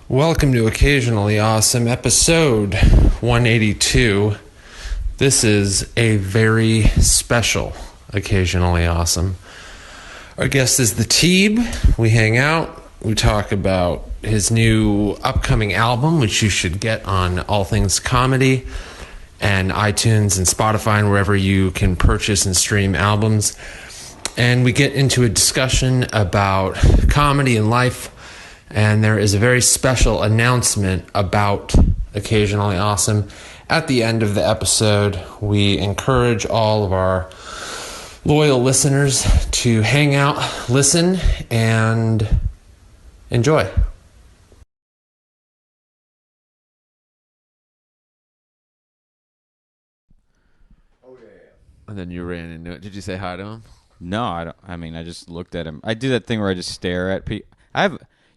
Welcome to Occasionally Awesome, episode 182. This is a very special Occasionally Awesome. Our guest is the Teeb. We hang out. We talk about his new upcoming album, which you should get on All Things Comedy and iTunes and Spotify and wherever you can purchase and stream albums. And we get into a discussion about comedy and life. And there is a very special announcement about Occasionally Awesome. At the end of the episode, we encourage all of our loyal listeners to hang out, listen, and enjoy. Oh, yeah. And then you ran into it. Did you say hi to him? No, I don't. I mean, I just looked at him. I do that thing where I just stare at people.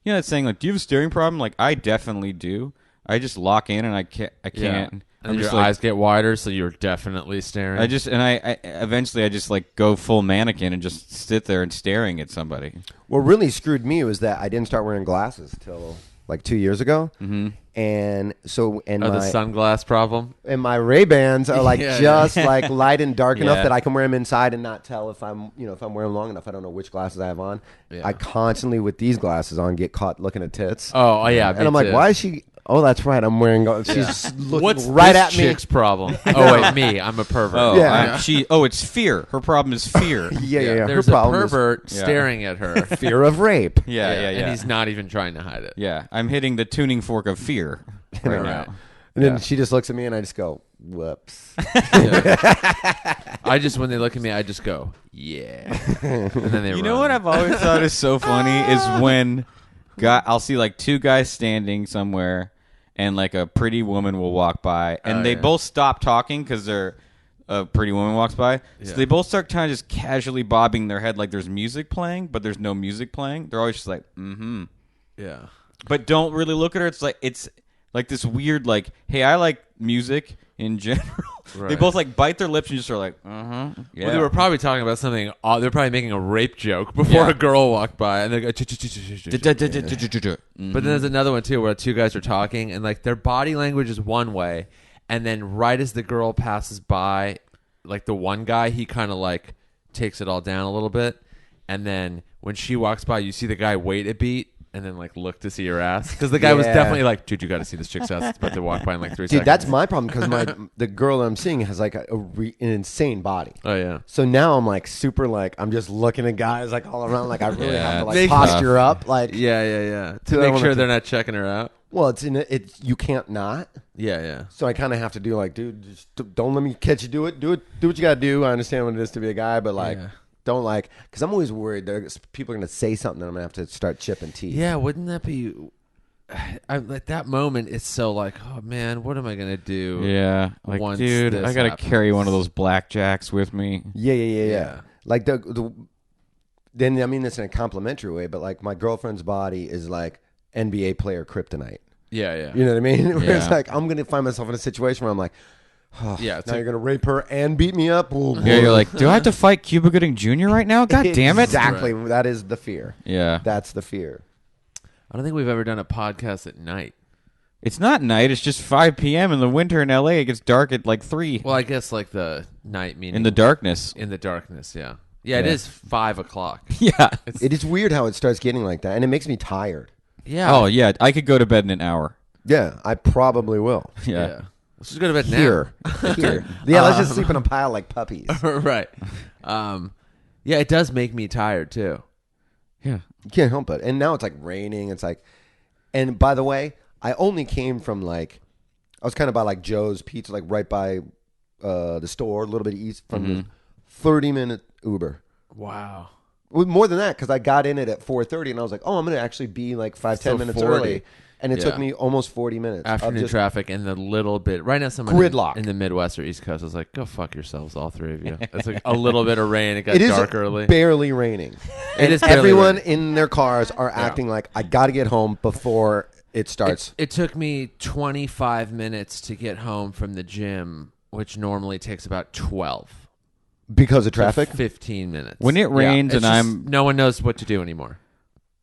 You know that saying, like, do you have a staring problem? Like, I definitely do. I just lock in and I can't. Yeah. And your eyes get wider, so you're definitely staring. I eventually I just like go full mannequin and just sit there and staring at somebody. What really screwed me was that I didn't start wearing glasses till like 2 years ago. Mm-hmm. And so, the sunglass problem? And my Ray-Bans are like like light and dark enough that I can wear them inside and not tell if I'm wearing them long enough. I don't know which glasses I have on. Yeah. I constantly, with these glasses on, get caught looking at tits. Oh yeah. And I'm like, why is she... Oh, that's right. I'm wearing... She's looking What's right this at me. chick's problem? Oh, wait, me. I'm a pervert. Oh, yeah. It's fear. Her problem is fear. Yeah. There's her a problem pervert staring at her. fear of rape. Yeah. And he's not even trying to hide it. Yeah, I'm hitting the tuning fork of fear right now. And then she just looks at me and I just go, whoops. When they look at me, I just go, yeah. And then they You know what I've always thought is so funny is when I'll see like two guys standing somewhere and like a pretty woman will walk by and they both stop talking because a pretty woman walks by. So they both start kind of just casually bobbing their head like there's music playing, but there's no music playing. They're always just like, mm-hmm. Yeah. But don't really look at her. It's like this weird, like, hey, I like music in general. Right. They both like bite their lips and just are like, yeah. Well, they were probably talking about something. They're probably making a rape joke before a girl walked by, and they go. But then there's another one too, where two guys are talking, and like their body language is one way, and then right as the girl passes by, like the one guy, he kind of like takes it all down a little bit, and then when she walks by, you see the guy wait a beat. And then, like, look to see her ass. Because the guy was definitely like, dude, you got to see this chick's ass. It's about to walk by in, like, 3 seconds. Dude, that's my problem because the girl that I'm seeing has, like, an insane body. Oh, yeah. So now I'm, like, super, like, I'm just looking at guys, like, all around. Like, I really have to, like, posture up. Like, Yeah. To make sure they're not checking her out. Well, you can't not. Yeah. So I kind of have to do, like, dude, just don't let me catch you. Do what you got to do. I understand what it is to be a guy, but, like... Yeah. Don't like, because I'm always worried people are going to say something and I'm going to have to start chipping teeth. Yeah, wouldn't that be, at that moment, it's so like, oh man, what am I going to do? Yeah, like, dude, I got to carry one of those blackjacks with me. Yeah. Like, then, I mean this in a complimentary way, but like my girlfriend's body is like NBA player kryptonite. Yeah. You know what I mean? Where it's like, I'm going to find myself in a situation where I'm like, oh, now you're going to rape her and beat me up? Yeah, you're like, do I have to fight Cuba Gooding Jr. right now? God damn it. Exactly. Right. That is the fear. Yeah. That's the fear. I don't think we've ever done a podcast at night. It's not night. It's just 5 p.m. in the winter in L.A. It gets dark at like 3. Well, I guess like the night meaning. In the darkness. Yeah. Yeah, it is 5 o'clock. Yeah. It is weird how it starts getting like that, and it makes me tired. Yeah. Oh, yeah. I could go to bed in an hour. Yeah, I probably will. Yeah. Let's just go to bed Here. Yeah, let's just sleep in a pile like puppies. Right. Yeah, it does make me tired too. Yeah. You can't help it. And now it's like raining. It's like, and by the way, I only came from like, I was kind of by like Joe's Pizza, like right by the store, a little bit east from the 30-minute Uber. Wow. More than that, because I got in it at 4:30 and I was like, oh, I'm going to actually be like 5-10 minutes 40. early. And it took me almost 40 minutes. Afternoon traffic and the little bit. Right now, someone gridlock in the Midwest or East Coast was like, go fuck yourselves, all three of you. It's like a little bit of rain. It got dark early. It is barely raining. It is barely everyone raining. in their cars are acting like, I got to get home before it starts. It took me 25 minutes to get home from the gym, which normally takes about 12. Because of traffic? 15 minutes. When it rains no one knows what to do anymore.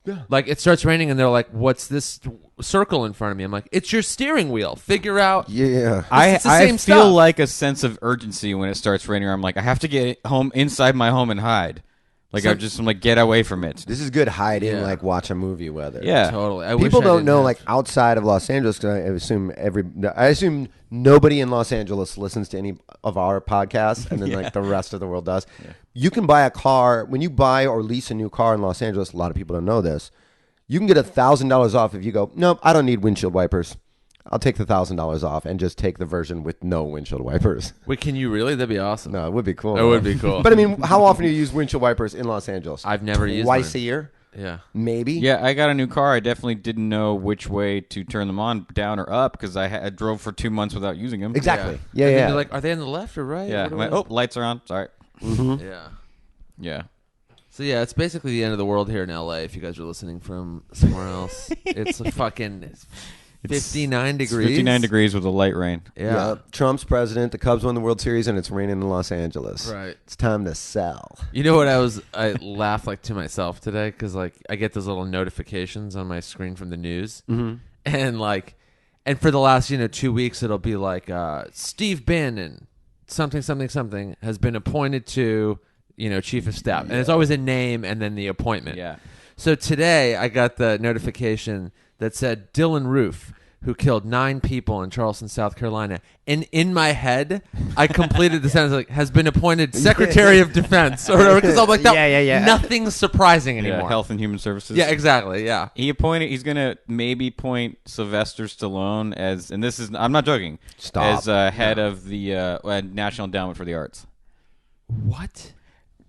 Yeah. Like, it starts raining and they're like, what's this circle in front of me. I'm like, it's your steering wheel. Figure out. Yeah. It's the I same feel stuff. like a sense of urgency when it starts raining. I'm like, I have to get home inside my home and hide. Like I'm like, get away from it. This is good hiding, like watch a movie weather. Yeah, Totally. People don't know, like outside of Los Angeles. 'Cause I assume nobody in Los Angeles listens to any of our podcasts, and then like the rest of the world does. Yeah. You can buy a car when you buy or lease a new car in Los Angeles. A lot of people don't know this. You can get $1,000 off if you go, nope, I don't need windshield wipers. I'll take the $1,000 off and just take the version with no windshield wipers. Wait, can you really? That'd be awesome. No, it would be cool. It would be cool. But I mean, how often do you use windshield wipers in Los Angeles? I've never used Twice mine. a year? Yeah. Maybe? Yeah, I got a new car. I definitely didn't know which way to turn them on, down or up, because I drove for 2 months without using them. Exactly. And Yeah. then you're like, are they on the left or right? Yeah. What do I'm like, I- oh, lights are on. Sorry. Mm-hmm. Yeah. Yeah. So yeah, it's basically the end of the world here in LA. If you guys are listening from somewhere else, it's a fucking 59 It's degrees. 59 degrees with a light rain. Yeah. Trump's president. The Cubs won the World Series, and it's raining in Los Angeles. Right. It's time to sell. You know what I laughed like to myself today because like I get those little notifications on my screen from the news, and for the last 2 weeks it'll be like Steve Bannon something has been appointed to chief of staff, and it's always a name and then the appointment. Yeah. So today I got the notification that said Dylan Roof, who killed 9 people in Charleston, South Carolina. And in my head, I completed the sentence like, has been appointed Secretary of Defense or whatever. Because I'm like, nothing's surprising anymore. Yeah, Health and Human Services. Yeah, exactly. Yeah. He's going to maybe point Sylvester Stallone as, and this is, I'm not joking, Stop. as head of the National Endowment for the Arts. What?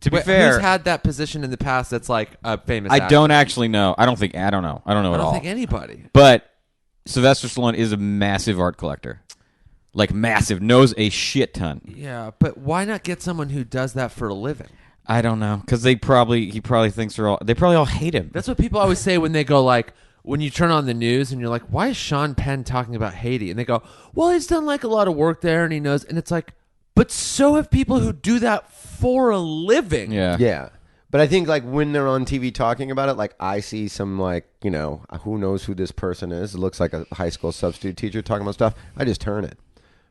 To be fair, who's had that position in the past that's like a famous I actor? don't actually know. I don't know at all. I don't think anybody. But Sylvester Stallone is a massive art collector. Like massive. Knows a shit ton. Yeah, but why not get someone who does that for a living? I don't know. Because he probably thinks they probably all hate him. That's what people always say when they go like, when you turn on the news and you're like, why is Sean Penn talking about Haiti? And they go, well, he's done like a lot of work there and he knows. And it's like, but so have people who do that for a living. Yeah. Yeah. But I think like when they're on TV talking about it, like I see some like, who knows who this person is. It looks like a high school substitute teacher talking about stuff. I just turn it.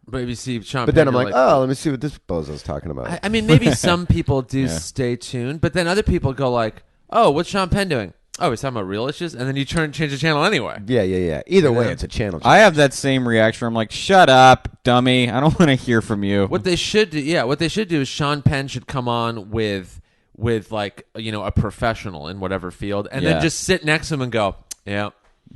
But if you see Sean But Penn, then I'm you're like, oh, let me see what this bozo's talking about. I mean, maybe some people do stay tuned, but then other people go like, oh, what's Sean Penn doing? Oh, he's talking about real issues? And then you change the channel anyway. Yeah. Either way, it's a channel change. I have that same reaction. I'm like, shut up, dummy. I don't want to hear from you. What they should do is Sean Penn should come on with like, a professional in whatever field and then just sit next to him and go, yeah.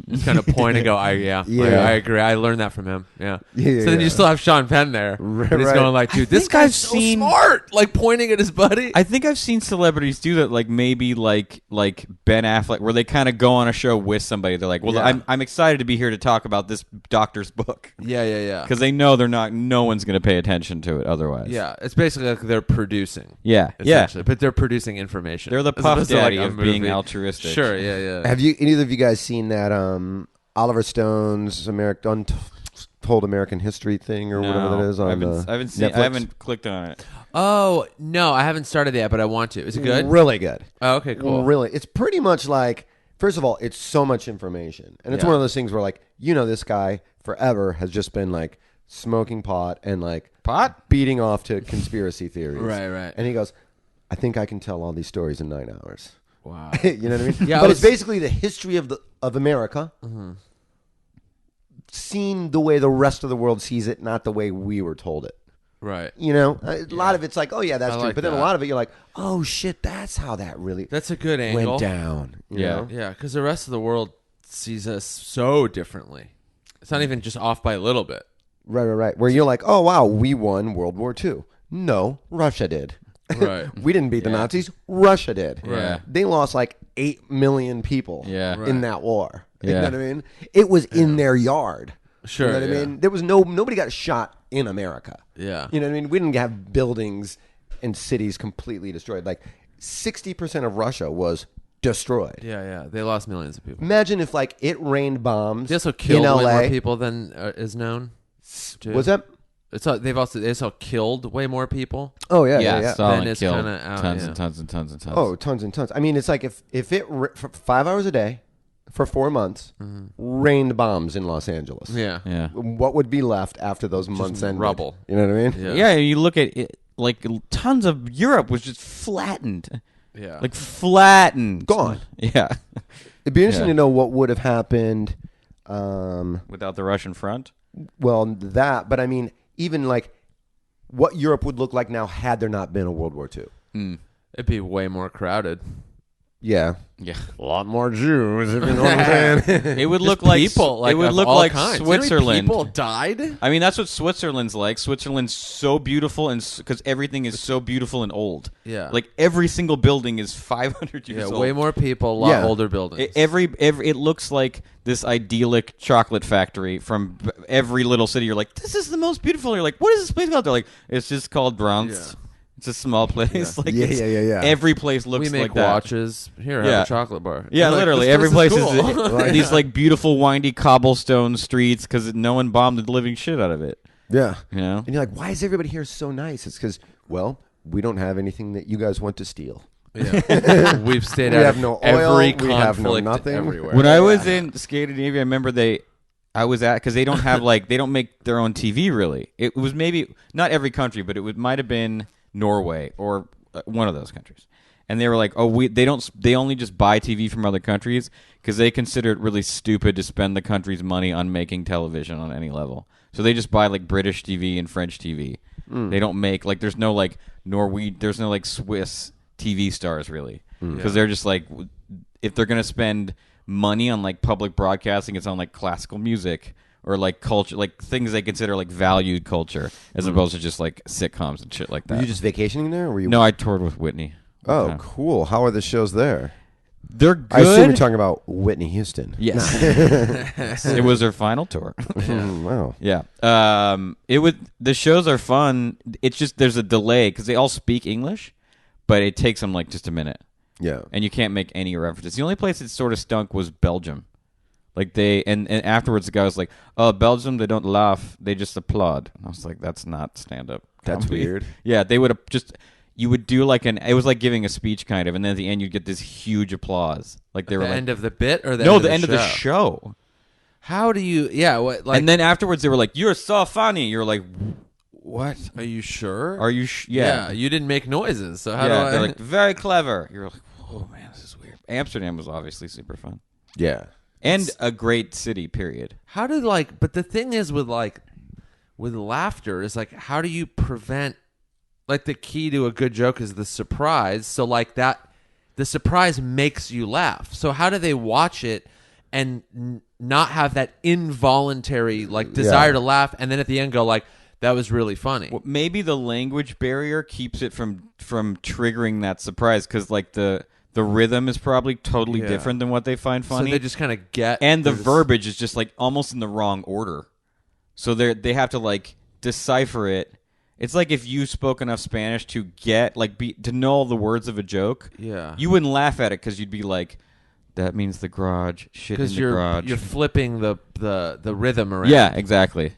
Just kind of point and go, I agree. I learned that from him. Yeah. So then you still have Sean Penn there. But he's going like, dude, this guy's so smart. Like pointing at his buddy. I think I've seen celebrities do that, like maybe like Ben Affleck, where they kind of go on a show with somebody. They're like, well, I'm excited to be here to talk about this doctor's book. Yeah. Because they know no one's going to pay attention to it otherwise. Yeah. It's basically like they're producing. Yeah. Essentially. But they're producing information. They're the As Puff opposed to, like, Daddy a of being movie. altruistic. Sure. Yeah. Have either of you guys seen that Oliver Stone's Untold American History thing or whatever that is on Netflix? I haven't clicked on it. Oh, no, I haven't started yet, but I want to. Is it good? Really good. Oh, okay, cool. Really. It's pretty much like, first of all, it's so much information. And it's one of those things where like, this guy forever has just been like smoking pot and like beating off to conspiracy theories. Right. And he goes, I think I can tell all these stories in 9 hours. Wow. You know what I mean? Yeah, but it's basically the history of America seen the way the rest of the world sees it, not the way we were told it. Right. A lot of it's like, oh yeah, that's true. like But then that. a lot of it, you're like, oh shit, that's how that really That's a good angle. went down. you know? Yeah, because the rest of the world sees us so differently. It's not even just off by a little bit. Right. Where you're like, oh wow, we won World War II. No, Russia did. Right. We didn't beat the Nazis. Russia did. Right. They lost like 8 million people in that war. You know what I mean? It was in their yard. Sure. You know what I mean? There was nobody got shot in America. Yeah. You know what I mean? We didn't have buildings and cities completely destroyed. Like 60% of Russia was destroyed. Yeah. They lost millions of people. Imagine if like it rained bombs They also killed in way LA. more people than is known. Too. Was that? They also killed way more people. Oh yeah. Stalin Then it's killed kinda out, tons yeah. and tons and tons and tons. Oh, tons and tons. I mean, it's like if it for 5 hours a day, for 4 months, rained bombs in Los Angeles. Yeah. Yeah. What would be left after those months ended? rubble. You know what I mean? Yeah. Yeah, you look at it, like tons of Europe was just flattened. Yeah. Like flattened. Gone. Yeah. It'd be interesting Yeah. to know what would have happened. Without the Russian front? Well, that, but I mean, even like what Europe would look like now had there not been a World War II. It'd be way more crowded. Yeah. Yeah. A lot more Jews, if you know what I'm saying. It would Just look like people, it would of look all like kinds. You know how many Switzerland. people died. I mean, that's what Switzerland's like. Switzerland's so beautiful, and because everything is so beautiful and old. Yeah. Like every single building is 500 years Yeah, old. way more people, a lot Yeah. older buildings. It looks like this idyllic chocolate factory from every little city. You're like, this is the most beautiful. You're like, what is this place called? They're like, it's just called Bronx. Yeah. It's a small place. Like Yeah, it's- yeah. Every place looks we make like that. watches. Here, Yeah. have a chocolate bar. Yeah, Like, literally. this Every place cool. is these like beautiful windy cobblestone streets because no one bombed the living shit out of it. Yeah. You know? And you're like, why is everybody here so nice? It's because, well, we don't have anything that you guys want to steal. Yeah. We've stayed We out have of no oil, every we have no conflict nothing. everywhere. When I was in Scandinavia, I remember I was at because they don't have they don't make their own TV really. It was maybe not every country, but might have been Norway or one of those countries. And they were like, they only just buy TV from other countries because they consider it really stupid to spend the country's money on making television on any level. So they just buy like British TV and French TV. They don't make there's no there's no Swiss TV stars really because they're just like, if they're gonna spend money on like public broadcasting, it's on like classical music or like culture, like things they consider like valued culture, as opposed to just like sitcoms and shit like that. Were you just vacationing there? Or were you? No, I toured with Whitney. Oh, Yeah. cool. How are the shows there? They're good. I assume you're talking about Whitney Houston. Yes. It was her final tour. Wow. Yeah. The shows are fun. It's just there's a delay because they all speak English, but it takes them like just a minute, Yeah. and you can't make any references. The only place it sort of stunk was Belgium. Like and afterwards the guy was like, "Oh, Belgium, they don't laugh, they just applaud." And I was like, "That's not stand up. That's weird. Yeah, they would have you would do it was like giving a speech kind of, and then at the end you'd get this huge applause. Like they the were like, end of the bit or the no, end the of end the of the show. How do you? Yeah, what? Like, And then afterwards they were like, "You're so funny." You're like, "What? are you sure? Are you Yeah, you didn't make noises, so how do I? They're like, "Very clever." You're like, "Oh man, this is weird." Amsterdam was obviously super fun. Yeah. And a great city, period. How did But the thing is with laughter is like, how do you prevent? Like the key to a good joke is the surprise. So like that, the surprise makes you laugh. So how do they watch it and not have that involuntary desire to laugh, and then at the end go like, that was really funny? Well, maybe the language barrier keeps it from triggering that surprise because the rhythm is probably totally different than what they find funny. So they just kind of get, and the verbiage is just like almost in the wrong order. So they have to like decipher it. It's like if you spoke enough Spanish to get to know all the words of a joke. Yeah. You wouldn't laugh at it because you'd be like, that means the garage. Shit in the garage. You're flipping the rhythm around. Yeah, exactly.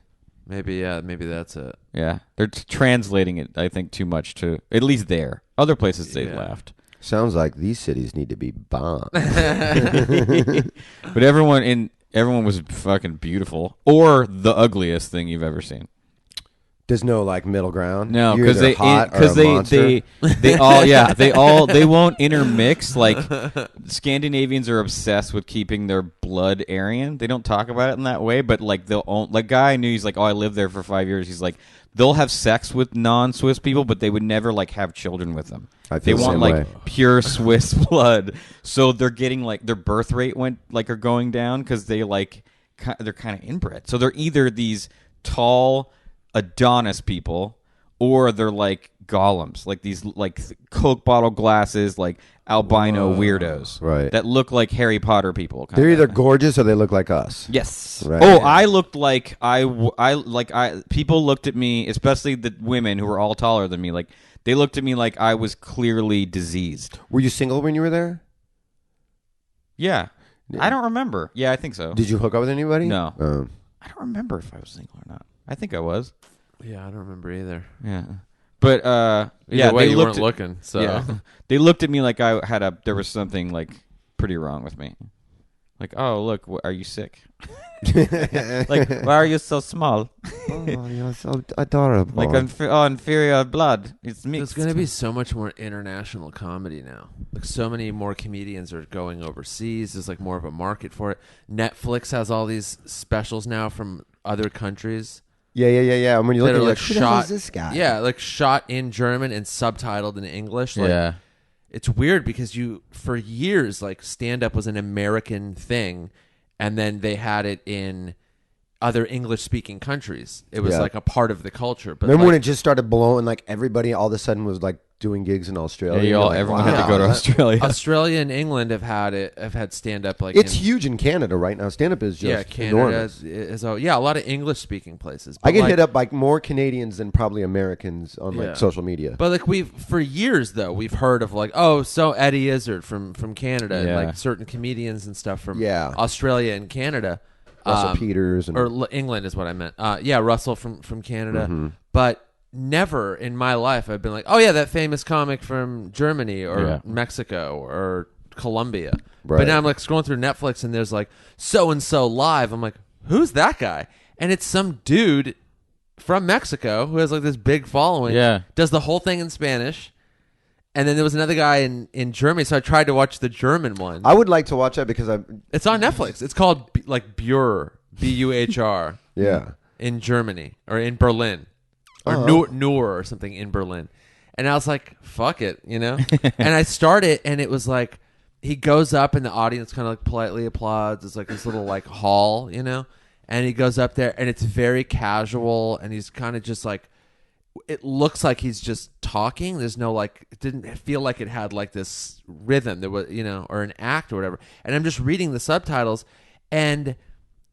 Maybe that's it. Yeah, they're translating it. I think too much to at least there. Other places they laughed. Sounds like these cities need to be bombed. But everyone was fucking beautiful, or the ugliest thing you've ever seen. There's no middle ground. No, You're either hot or a monster. they won't intermix. Like Scandinavians are obsessed with keeping their blood Aryan. They don't talk about it in that way, but guy I knew, he's like, oh, I lived there for 5 years. He's like, they'll have sex with non-Swiss people, but they would never have children with them. I feel They the want same way. pure Swiss blood, so they're getting their birth rate are going down because they're kind of inbred. So they're either these tall Adonis people, or they're golems, these Coke bottle glasses, albino weirdos, Right. That look like Harry Potter people. They're either gorgeous or they look like us. Yes. Right. Oh, I looked like people looked at me, especially the women who were all taller than me. They looked at me like I was clearly diseased. Were you single when you were there? Yeah. I don't remember. Yeah, I think so. Did you hook up with anybody? No. Oh. I don't remember if I was single or not. I think I was. Yeah, I don't remember either. Yeah. But Either way, they you looked weren't looking. So Yeah. They looked at me like there was something pretty wrong with me. Like, oh, look, are you sick? Like, why are you so small? Oh, you're so adorable. Like, inferior blood. It's mixed. There's going to be so much more international comedy now. Like, so many more comedians are going overseas. There's, like, more of a market for it. Netflix has all these specials now from other countries. Yeah. And when you look at it, like, who the hell is this guy? Yeah, like, shot in German and subtitled in English. Like, yeah. It's weird because for years, like, stand-up was an American thing, and then they had it in other English-speaking countries. It was like a part of the culture. But remember when it just started blowing? Like everybody all of a sudden was like doing gigs in Australia. Yeah, everyone had to go to Australia. Australia and England have had stand-up. Like it's huge in Canada right now. Stand-up is just Canada is a lot of English-speaking places. But I get hit up by more Canadians than probably Americans on like social media. But like for years though, we've heard of like, so Eddie Izzard from Canada and like certain comedians and stuff from Australia and Canada. Russell Peters or England is what I meant. Russell from Canada. But never in my life I've been like, oh yeah, that famous comic from Germany or Mexico or Colombia. Right. But now I'm like scrolling through Netflix and there's like so and so live. I'm like, who's that guy? And it's some dude from Mexico who has like this big following. Yeah, does the whole thing in Spanish. And then there was another guy in Germany, so I tried to watch the German one. I would like to watch that because it's on Netflix. It's called like Buhr, B-U-H-R. Yeah. In Germany or in Berlin or Nur or something in Berlin. And I was like, fuck it, you know? And I started and it was like he goes up and the audience kind of like politely applauds. It's like this little like hall, you know? And he goes up there and it's very casual and he's kind of just like, it looks like he's just talking. There's no like, it didn't feel like it had like this rhythm. There was, you know, or an act or whatever. And I'm just reading the subtitles and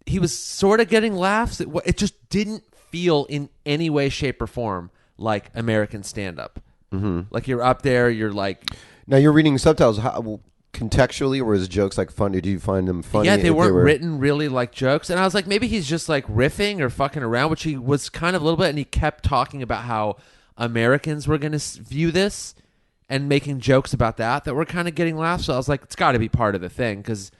he was sort of getting laughs. It just didn't feel in any way, shape, or form like American stand-up. Mm-hmm. Like you're up there, you're like... Now you're reading subtitles. How, contextually, or his jokes like funny? Do you find them funny? Yeah, they weren't written really like jokes. And I was like, maybe he's just like riffing or fucking around, which he was kind of a little bit. And he kept talking about how Americans were going to view this and making jokes about that were kind of getting laughs. So I was like, it's got to be part of the thing because...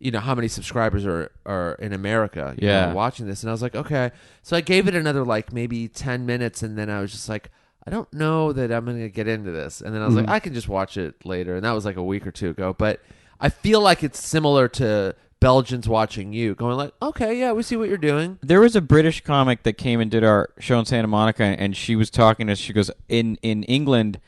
You know, how many subscribers are in America watching this? And I was like, okay. So I gave it another, like, maybe 10 minutes, and then I was just like, I don't know that I'm going to get into this. And then I was like, I can just watch it later. And that was like a week or two ago. But I feel like it's similar to Belgians watching you, going like, okay, yeah, we see what you're doing. There was a British comic that came and did our show in Santa Monica, and she was talking to us. She goes, in England,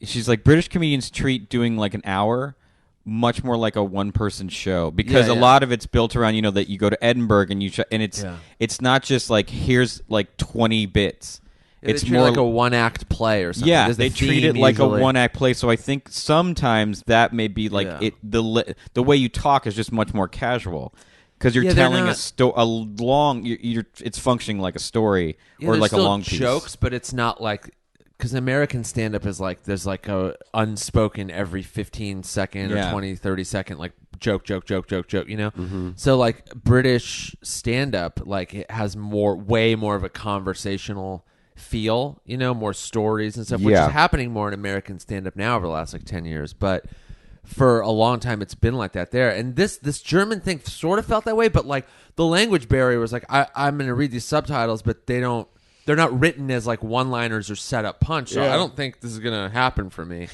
she's like, British comedians treat doing like an hour much more like a one-person show because a lot of it's built around, you know, that you go to Edinburgh and it's not just like here's like 20 bits. It's more like a one-act play or something. Yeah, they treat it like a one-act play. So I think sometimes that may be like the way you talk is just much more casual because you're telling a long. It's functioning like a story or like a long piece. Jokes, but it's not like. Because American stand-up is like, there's like a unspoken every 15 second or 20, 30 second, like joke, you know? Mm-hmm. So like British stand-up, like it has way more of a conversational feel, you know, more stories and stuff, which is happening more in American stand-up now over the last like 10 years. But for a long time, it's been like that there. And this German thing sort of felt that way, but like the language barrier was like, I'm going to read these subtitles, but they're not written as like one-liners or set-up punch, so I don't think this is going to happen for me.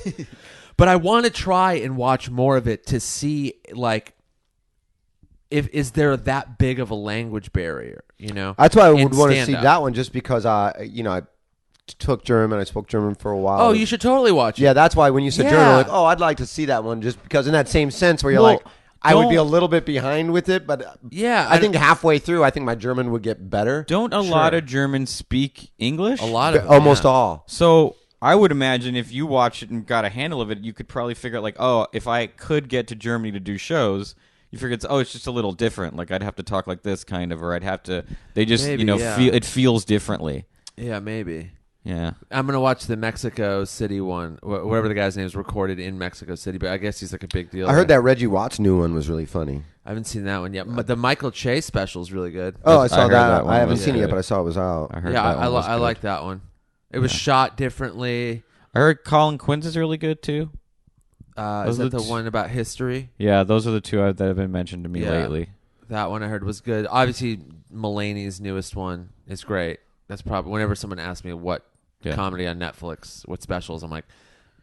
But I want to try and watch more of it to see, like, is there that big of a language barrier, you know? That's why I would want to see that one just because, I took German. I spoke German for a while. Oh, you should totally watch it. Yeah, that's why when you said German, I'm like, I'd like to see that one just because in that same sense where you're like... I would be a little bit behind with it, but I think halfway through, I think my German would get better. Don't a lot of Germans speak English? A lot of almost all. So I would imagine if you watched it and got a handle of it, you could probably figure out like, if I could get to Germany to do shows, you figure it's just a little different. Like I'd have to talk like this kind of, or I'd have to. They just feel it feels differently. Yeah, maybe. Yeah, I'm gonna watch the Mexico City one, whatever the guy's name is, recorded in Mexico City. But I guess he's like a big deal. I heard that Reggie Watts' new one was really funny. I haven't seen that one yet. But the Michael Che special is really good. Oh, I saw that. I haven't seen it yet, but I saw it was out. I heard I like that one. It was shot differently. I heard Colin Quinn's is really good too. Is that the one about history? Yeah, those are the two that have been mentioned to me lately. That one I heard was good. Obviously, Mulaney's newest one is great. That's probably whenever someone asks me what comedy on Netflix, what specials, I'm like,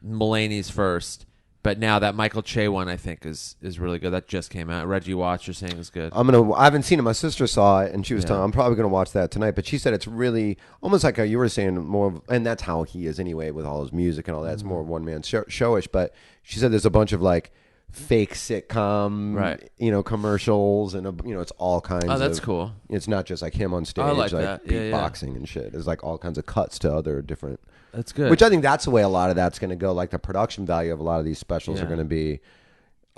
Mulaney's first. But now that Michael Che one, I think, is really good. That just came out. Reggie Watts, you're saying, is good. I haven't seen it. My sister saw it, and she was telling. I'm probably gonna watch that tonight. But she said it's really almost like you were saying, more, and that's how he is anyway with all his music and all that. It's more one man showish. But she said there's a bunch of like fake sitcom, commercials, and it's all kinds. Oh, that's cool. It's not just like him on stage, like that. Beatboxing and shit. There's like all kinds of cuts to other different. That's good. Which I think that's the way a lot of that's going to go. Like the production value of a lot of these specials are going to be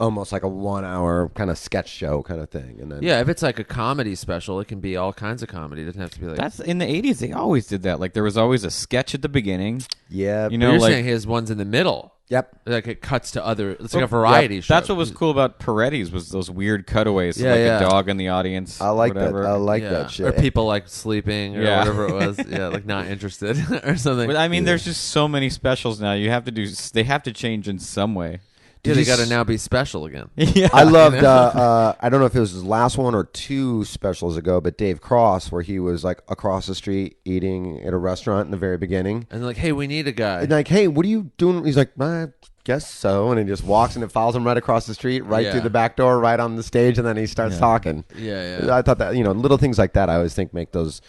almost like a 1 hour kind of sketch show kind of thing. And then if it's like a comedy special, it can be all kinds of comedy. It doesn't have to be like that's in the 80s. They always did that. Like there was always a sketch at the beginning. Yeah, you're saying his one's in the middle. Yep. Like it cuts to other. It's like a variety show. That's what was cool about Peretti's was those weird cutaways. Like a dog in the audience. I like that. I like that shit. Or people like sleeping or whatever it was. Like not interested or something. But I mean, there's just so many specials now. They have to change in some way. They got to now be special again. I loved. I don't know if it was his last one or two specials ago, but Dave Cross, where he was like across the street eating at a restaurant in the very beginning, and like, hey, we need a guy. And like, hey, what are you doing? He's like, I guess so, and he just walks and it follows him right across the street, right through the back door, right on the stage, and then he starts talking. I thought that little things like that, I always think make those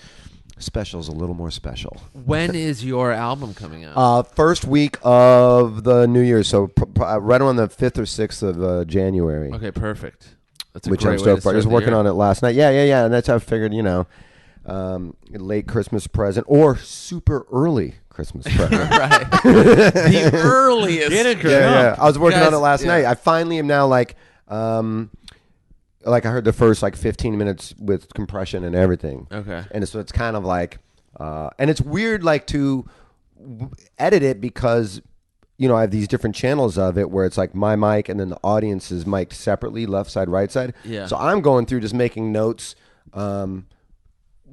specials a little more special. When is your album coming out? First week of the New Year, so right around the 5th or 6th of January. Okay, perfect. That's a which great I'm way stoked to for. I start was the working year. on it last night. Yeah, and that's how I figured, late Christmas present or super early Christmas present. Right. The earliest. Get it, yeah. I was working on it last night. I finally am now like I heard the first 15 minutes with compression and everything. Okay. And so it's kind of like, and it's weird to edit it because, I have these different channels of it where it's like my mic and then the audience is mic'd separately, left side, right side. Yeah. So I'm going through just making notes,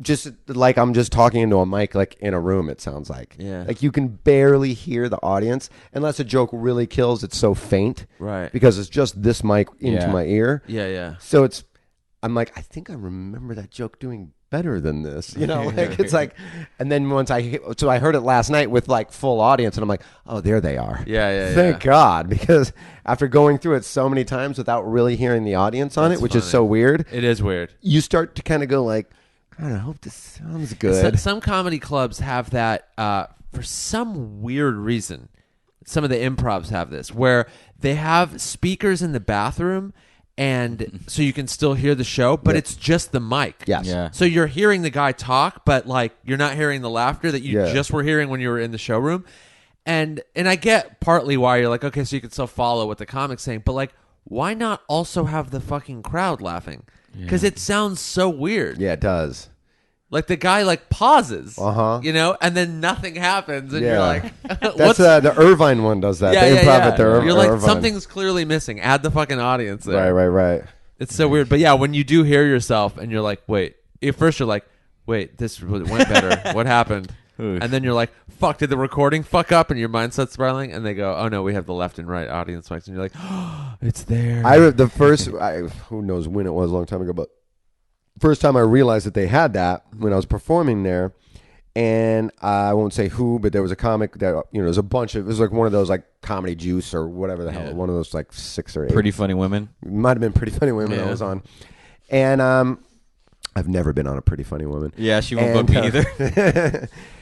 just like I'm just talking into a mic, like in a room, it sounds like. Yeah. Like you can barely hear the audience unless a joke really kills. It's so faint. Right. Because it's just this mic into my ear. Yeah. So I'm like, I think I remember that joke doing better than this. It's like, and then I heard it last night with full audience and I'm like, oh, there they are. Yeah. Thank God. Because after going through it so many times without really hearing the audience on it, which is so weird. It is weird. You start to kind of go like, God, I hope this sounds good. Some comedy clubs have that for some weird reason. Some of the improvs have this where they have speakers in the bathroom and so you can still hear the show, but it's just the mic. Yes. Yeah. So you're hearing the guy talk, but you're not hearing the laughter that you just were hearing when you were in the showroom. And I get partly why you're like, okay, so you can still follow what the comic's saying, but why not also have the fucking crowd laughing? Because it sounds so weird. Yeah, it does. Like the guy pauses, and then nothing happens, and you're like, "That's the Irvine one does that." The improv at the You're like, Irvine. something's clearly missing. Add the fucking audience there. Right. It's so weird, but when you do hear yourself, and you're like, wait. At first, you're like, wait, this went better. What happened? And then you're like, fuck, did the recording fuck up? And your mind starts spiraling, and they go, oh no, we have the left and right audience mics, and you're like, oh, it's there. Who knows when it was, a long time ago, but first time I realized that they had that when I was performing there, and I won't say who, but there was a comic that there's a bunch of, it was one of those Comedy Juice or whatever the hell, one of those 6 or 8 Pretty Funny Women. It might have been Pretty Funny Women I was on, and I've never been on a Pretty Funny Woman. Yeah, she won't book me either.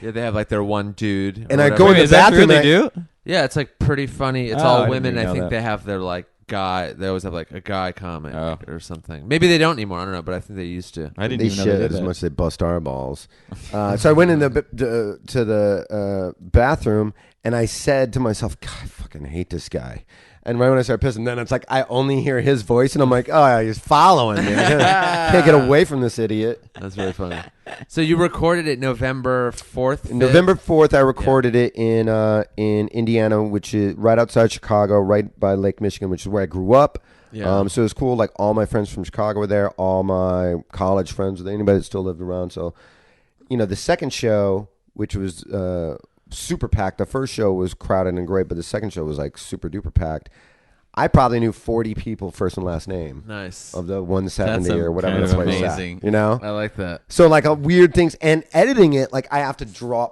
Yeah, they have their one dude, and I go in the bathroom. They do? Yeah, it's Pretty Funny. It's all women. I think they have their guy. They always have a guy comic or something. Maybe they don't anymore. I don't know, but I think they used to. I didn't they even know they did as that. much as they bust our balls. So I went in to the bathroom and I said to myself, God, I fucking hate this guy. And right when I start pissing, then it's I only hear his voice, and I'm like, oh, he's following me. I can't get away from this idiot. That's very funny. So you recorded it November 4th? November 4th, I recorded it in Indiana, which is right outside Chicago, right by Lake Michigan, which is where I grew up. Yeah. So it was cool. All my friends from Chicago were there. All my college friends, anybody that still lived around. So, the second show, which was super packed. The first show was crowded and great, but the second show was super duper packed. I probably knew 40 people first and last name. Nice. Of the 170 That's or whatever kind the of place amazing. at, you know? I like that. So like a weird things and editing it, like I have to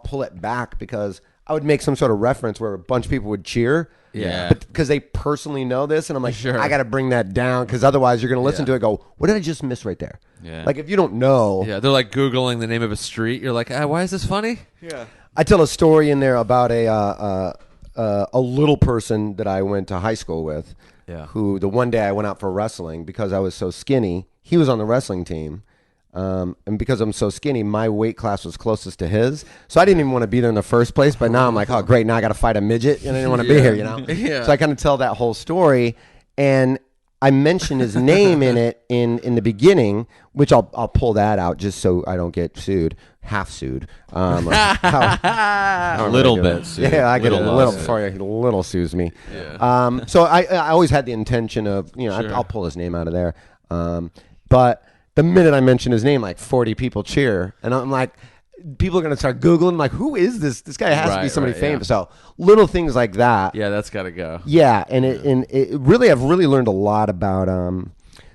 pull it back because I would make some sort of reference where a bunch of people would cheer. Yeah. Because they personally know this. And I'm like, Sure. I got to bring that down because otherwise you're going to listen to it and go, what did I just miss right there? Yeah. Like if you don't know. Yeah, they're like Googling the name of a street. You're like, why is this funny? Yeah. I tell a story in there about a little person that I went to high school with. Yeah. Who the one day I went out for wrestling because I was so skinny. He was on the wrestling team. And because I'm so skinny, my weight class was closest to his. So I didn't even want to be there in the first place. But now I'm like, oh, great. Now I got to fight a midget. And I didn't want to be here, you know? Yeah. So I kind of tell that whole story. And I mention his name in it in the beginning, which I'll pull that out just so I don't get sued. Half sued. A little bit. Sued. Yeah, I get a little sued. before he little sues me. Yeah. So I always had the intention of, you know, Sure. I'll pull his name out of there. But the minute I mention his name, like 40 people cheer. And I'm like, people are going to start Googling, like, who is this? This guy has to be Right, somebody right, famous. So little things like that. Yeah, that's got to go. Yeah, and it really, I've really learned a lot about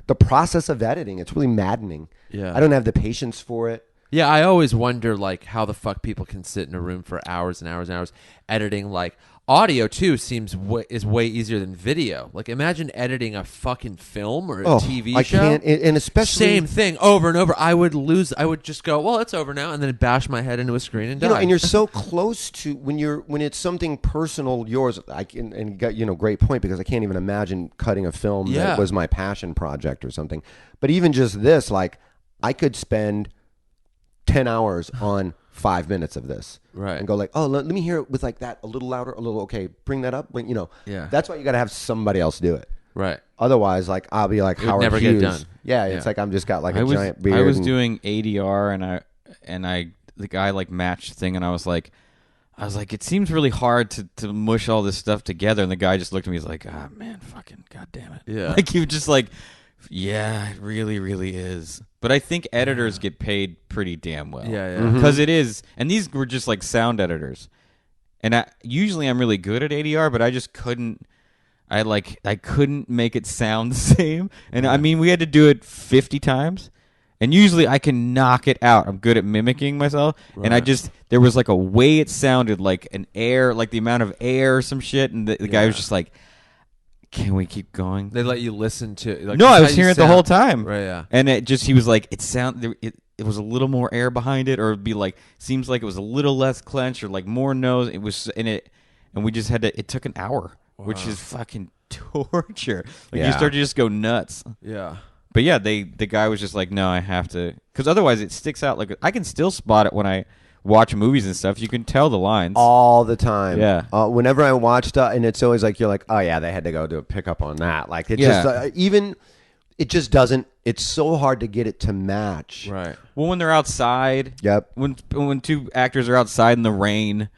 the process of editing. It's really maddening. Yeah. I don't have the patience for it. Yeah, I always wonder like how the fuck people can sit in a room for hours and hours and hours editing. Like audio too seems is way easier than video. Like imagine editing a fucking film or a TV show. I can't, and especially same thing over and over. I would just go, well, it's over now, and then bash my head into a screen and die. you know, and you're so close to when it's something personal yours. And you got, you know, great point because I can't even imagine cutting a film that was my passion project or something. But even just this, like I could spend 10 hours on 5 minutes of this, Right. and go like, oh, let me hear it with like that a little louder, a little okay, bring that up, you know. Yeah. That's why you got to have somebody else do it. Right. Otherwise, like I'll be like would Howard never get Hughes. done. Yeah, it's like I'm just got like I a was, giant beard. I was and- doing ADR and I the guy like matched the thing and I was like, it seems really hard to mush all this stuff together. And the guy just looked at me. He's like, ah, man, fucking goddamn it. Yeah. Like you just like, yeah, it really, really is. But I think editors get paid pretty damn well. Yeah, yeah. Because it is, and these were just like sound editors. And usually I'm really good at ADR, but I just couldn't. I couldn't make it sound the same. And I mean, we had to do it 50 times. And usually I can knock it out. I'm good at mimicking myself. Right. And there was like a way it sounded, like an air, like the amount of air or some shit. And the guy was just like, can we keep going? They let you listen to. Like, No, that's I how was you hearing it the sound. whole time. Right. Yeah. And he was like, it was a little more air behind it, or it'd be like, seems like it was a little less clenched, or like more nose. It was in it, and we just had to. It took an hour, which is fucking torture. Like you start to just go nuts. Yeah. But yeah, the guy was just like, no, I have to, because otherwise it sticks out. Like I can still spot it when I watch movies and stuff. You can tell the lines all the time. Yeah. Whenever I watch stuff, and it's always like you're like, oh yeah, they had to go do a pickup on that. Like it Yeah. just it just doesn't. It's so hard to get it to match. Right. Well, when they're outside, Yep. When two actors are outside in the rain,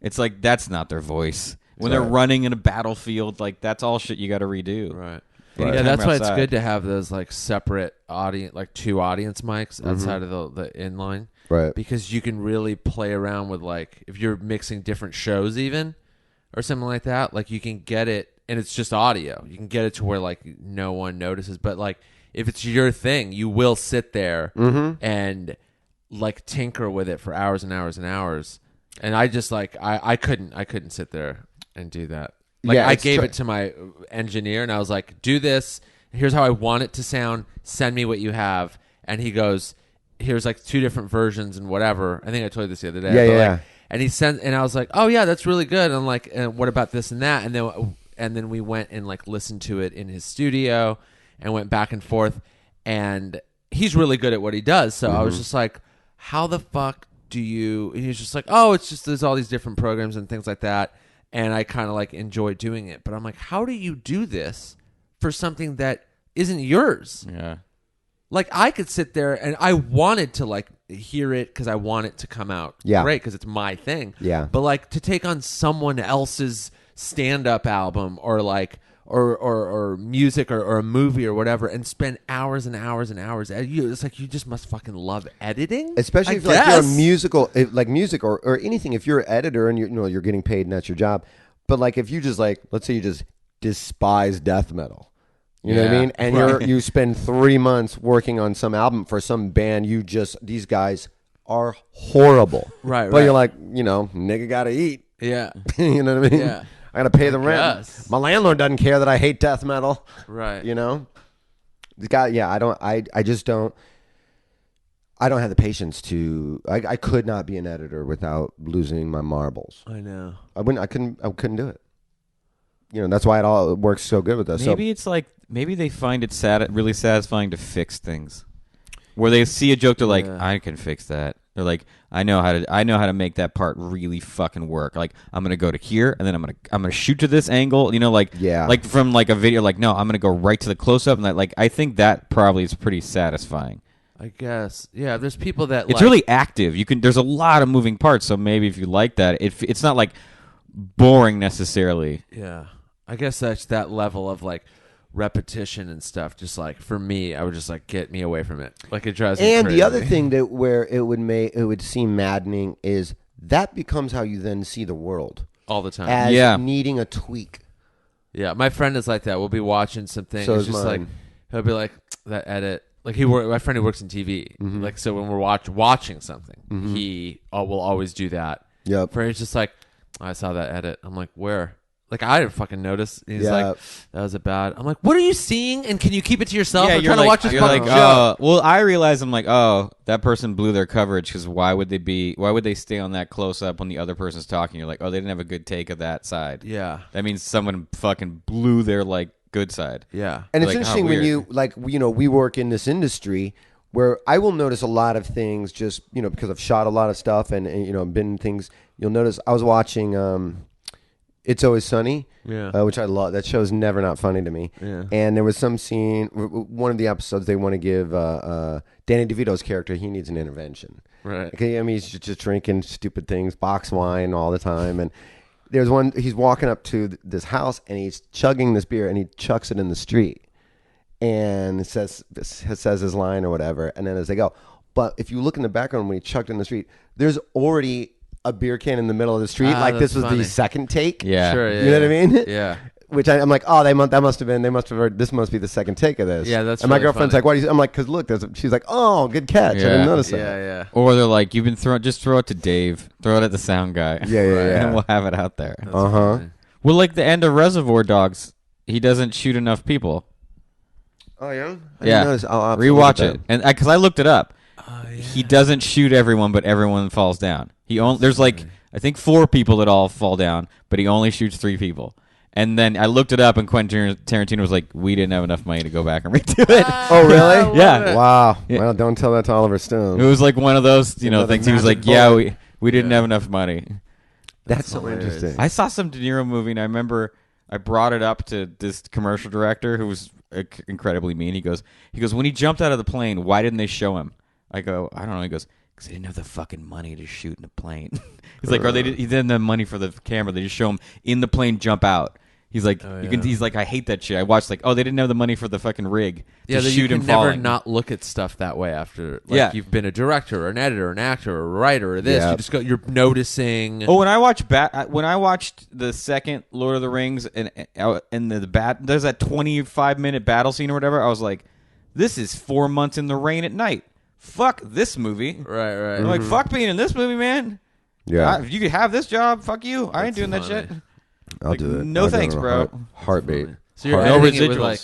it's like that's not their voice. When they're Right. running in a battlefield, like that's all shit you got to redo. Right. Anytime Yeah, that's we're why it's outside. good to have those like separate audience, like two audience mics outside of the inline, Right. because you can really play around with like if you're mixing different shows even or something like that. Like you can get it, and it's just audio. You can get it to where like no one notices, but like if it's your thing, you will sit there and like tinker with it for hours and hours and hours. And I just like I couldn't sit there and do that. Like Yeah, I it's gave it to my engineer and I was like, do this. Here's how I want it to sound. Send me what you have. And he goes, here's like two different versions and whatever. I think I told you this the other day. Yeah, but yeah. like, and he sent, and I was like, oh yeah, that's really good. And I'm like, and what about this and that? And then we went and like listened to it in his studio and went back and forth. And he's really good at what he does. So I was just like, how the fuck do you? And he's just like, oh, it's just there's all these different programs and things like that. And I kind of like enjoy doing it. But I'm like, how do you do this for something that isn't yours? Yeah. Like I could sit there and I wanted to like hear it because I want it to come out great because it's my thing. Yeah. But like to take on someone else's stand-up album or like or music or a movie or whatever and spend hours and hours and hours. It's like you just must fucking love editing, Especially if like you're a musical, like music or anything. If you're an editor and you're getting paid and that's your job, but like if you just like, let's say you just despise death metal. You know what I mean? And you spend 3 months working on some album for some band. These guys are horrible. Right. But you're like, nigga gotta eat. Yeah. You know what I mean? Yeah. I gotta pay the rent. Yes. My landlord doesn't care that I hate death metal. Right. This guy, I just don't. I don't have the patience to. I could not be an editor without losing my marbles. I know. I couldn't do it. That's why it works so good with us. Maybe it's like they find it really satisfying to fix things, where they see a joke, they're like, I can fix that. They're like, I know how to make that part really fucking work. Like, I'm gonna go to here, and then I'm gonna shoot to this angle. Like from like a video. Like, no, I'm gonna go right to the close up, and I think that probably is pretty satisfying. I guess. Yeah. There's people that it's really active. There's a lot of moving parts. So maybe if you like that, it's not like boring necessarily. Yeah. I guess that's that level of like repetition and stuff. Just like for me, I would just like get me away from it. Like it drives me And crazy. the other thing that where it would seem maddening is that becomes how you then see the world all the time. as needing a tweak. Yeah, my friend is like that. We'll be watching something. So it's is just mine. like he'll be like that edit. Like my friend who works in TV. Mm-hmm. Like so when we're watching something, he will always do that. Yep. For he's just like, I saw that edit. I'm like, where? Like I didn't fucking notice. He's like, that was a bad. I'm like, what are you seeing? And can you keep it to yourself? I'm trying to watch this fucking show. Well, I realize I'm like, that person blew their coverage because why would they stay on that close up when the other person's talking? You're like, they didn't have a good take of that side. Yeah. That means someone fucking blew their like good side. Yeah. And it's like, interesting when you we work in this industry where I will notice a lot of things just because I've shot a lot of stuff and been things. You'll notice I was watching. It's Always Sunny, which I love. That show's never not funny to me. Yeah. And there was some scene, one of the episodes, they want to give Danny DeVito's character, he needs an intervention. Right. Okay, I mean, he's just drinking stupid things, box wine all the time. And there's one, he's walking up to this house, and he's chugging this beer, and he chucks it in the street. And it says his line or whatever. And then as they go, but if you look in the background when he chucked it in the street, there's already a beer can in the middle of the street, like this was funny. the second take. Yeah, Sure, yeah, you know what I mean? Yeah. Which I'm like, they must have heard, this must be the second take of this. Yeah, that's. And my really girlfriend's funny. like, why do you? I'm like, because look, she's like, good catch. I didn't notice that. Yeah. Or they're like, you've been just throw it to Dave, throw it at the sound guy. Yeah. And we'll have it out there. Funny. Well, like the end of Reservoir Dogs, he doesn't shoot enough people. Oh yeah. Yeah. Rewatch it, and because I looked it up. He doesn't shoot everyone, but everyone falls down. There's like I think 4 people that all fall down, but he only shoots 3 people. And then I looked it up, and Quentin Tarantino was like, "We didn't have enough money to go back and redo it." Oh really? Yeah. Wow. Yeah. Well, don't tell that to Oliver Stone. It was like one of those Another things. He was like, magic "Yeah, bullet." we didn't have enough money." That's so hilarious. interesting. I saw some De Niro movie, and I remember I brought it up to this commercial director who was incredibly mean. He goes, when he jumped out of the plane, why didn't they show him? I go, I don't know. He goes, because they didn't have the fucking money to shoot in a plane. He's like, he didn't have money for the camera. They just show him in the plane jump out. He's like, he's like, I hate that shit. I watched they didn't have the money for the fucking rig to shoot him falling. You can never not look at stuff that way after. Like you've been a director or an editor or an actor or a writer or this. Yeah. You just you're noticing. Oh, when I watched the second Lord of the Rings and there's that 25-minute battle scene or whatever, I was like, this is 4 months in the rain at night. Fuck this movie. Right. I'm like, fuck being in this movie, man. Yeah. If you could have this job, fuck you. I ain't doing that shit. I'll do it. No I'll do thanks, it on a bro. Heartbeat. So you're No editing it with, residuals. like,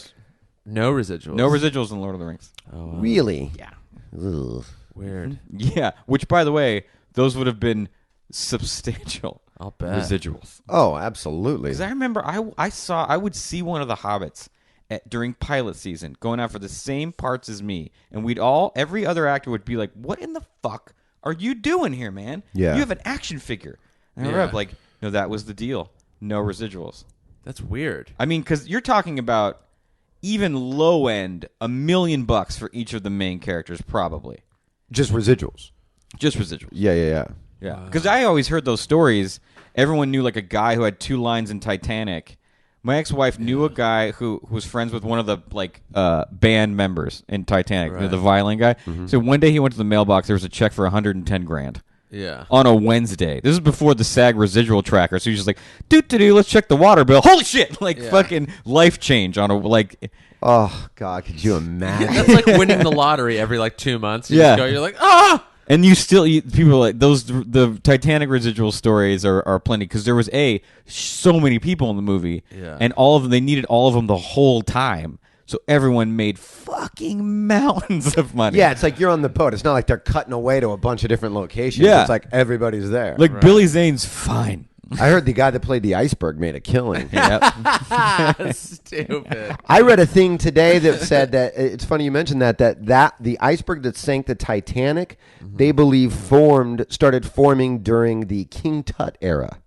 no residuals. No residuals in Lord of the Rings. Oh, wow. Really? Yeah. Ugh. Weird. Yeah. Which, by the way, those would have been substantial I'll bet. residuals. Oh, absolutely. Because I remember I would see one of the Hobbits during pilot season going out for the same parts as me, and every other actor would be like, "What in the fuck are you doing here, man? Yeah. You have an action figure." And I remember like, no, that was the deal. No residuals. That's weird. I mean, because you're talking about even low end $1 million for each of the main characters, probably Just residuals. just residuals. Yeah. Yeah, because I always heard those stories. Everyone knew like a guy who had 2 lines in Titanic. My ex-wife knew a guy who was friends with one of the band members in Titanic, Right. the violin guy. So one day he went to the mailbox. There was a check for $110,000. on a Wednesday. This is before the SAG residual tracker. So you're just like, let's check the water bill. Holy shit! Fucking life change on a Oh God, could you imagine? That's like winning the lottery every 2 months. Just go, you're like, ah. And people are like those. The Titanic residual stories are plenty because there was so many people in the movie, and all of them, they needed all of them the whole time. So everyone made fucking mountains of money. Yeah, it's like you're on the boat. It's not like they're cutting away to a bunch of different locations. Yeah. It's like everybody's there. Like Billy Zane's fine. I heard the guy that played the iceberg made a killing. Stupid. I read a thing today that said that it's funny you mentioned that the iceberg that sank the Titanic, they believe started forming during the King Tut era.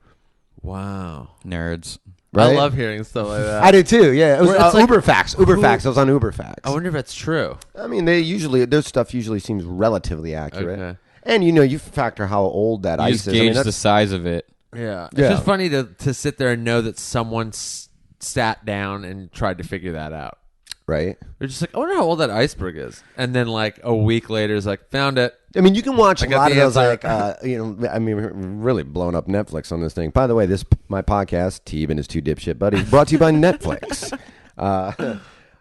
Wow. Nerds. Right? I love hearing stuff like that. I do too. Yeah, it was It's like, Uberfax. Uberfax. I was on Uberfax. I wonder if that's true. I mean, their stuff usually seems relatively accurate. Okay. And you factor how old that You ice just is. gauge the size of it. Yeah. It's Yeah. just funny to sit there and know that someone sat down and tried to figure that out. right? They're just like, I wonder how old that iceberg is. And then a week later, it's like, found it. I mean, you can watch a got lot of the those, answer. I mean, really blowing up Netflix on this thing. By the way, my podcast, Teeb and his two dipshit buddies, brought to you by Netflix.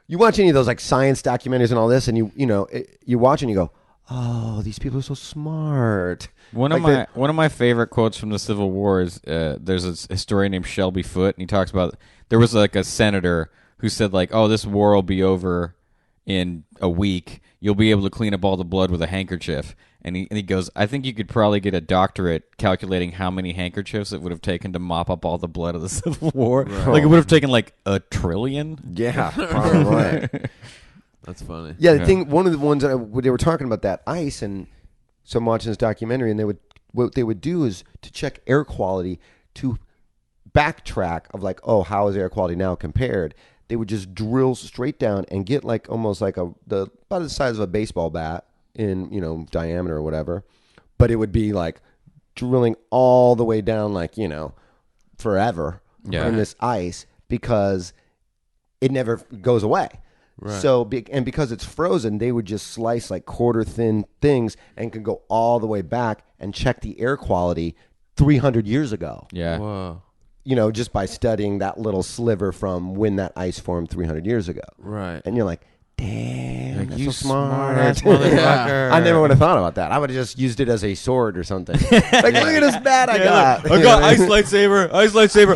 You watch any of those science documentaries and all this, and you watch and you go, oh, these people are so smart. One of my favorite quotes from the Civil War is there's a historian named Shelby Foote, and he talks about there was a senator who said oh, this war will be over in a week. You'll be able to clean up all the blood with a handkerchief. And he goes, I think you could probably get a doctorate calculating how many handkerchiefs it would have taken to mop up all the blood of the Civil War. Right. It would have taken 1 trillion. Yeah, probably. That's funny. Yeah, thing. One of the ones that they were talking about that ice, and so I'm watching this documentary, and what they would do is to check air quality, to backtrack of how is air quality now compared. They would just drill straight down and get almost about the size of a baseball bat in diameter or whatever, but it would be drilling all the way down forever in this ice because it never goes away. Right. So because it's frozen, they would just slice quarter thin things and can go all the way back and check the air quality 300 years ago. Yeah. Whoa. Just by studying that little sliver from when that ice formed 300 years ago. Right. And you're like, damn, that's you so smart. smart-ass motherfucker. I never would have thought about that. I would have just used it as a sword or something. Look at this bat I got. I got ice lightsaber.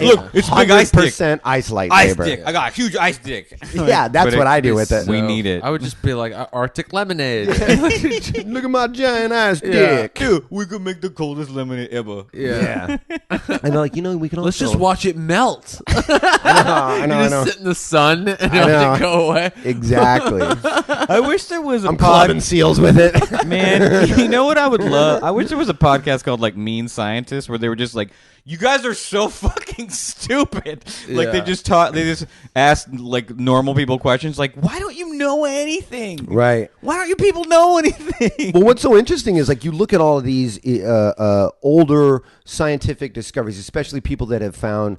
Look, it's a big ice dick. 100% ice lightsaber. Ice dick. I got a huge ice dick. Yeah, that's what I do with it. We need it. I would just be like, Arctic lemonade. Look at my giant ice dick. Dude, we could make the coldest lemonade ever. Yeah. And they're we can also... Let's just watch it melt. I know. You just sit in the sun and let it go away. Exactly. I wish there was a I'm clubbing seals with it. Man, you know what I would love? I wish there was a podcast called Mean Scientists where they were just you guys are so fucking stupid. They just asked normal people questions why don't you know anything? Right. Why don't you people know anything? Well, what's so interesting is you look at all of these older scientific discoveries, especially people that have found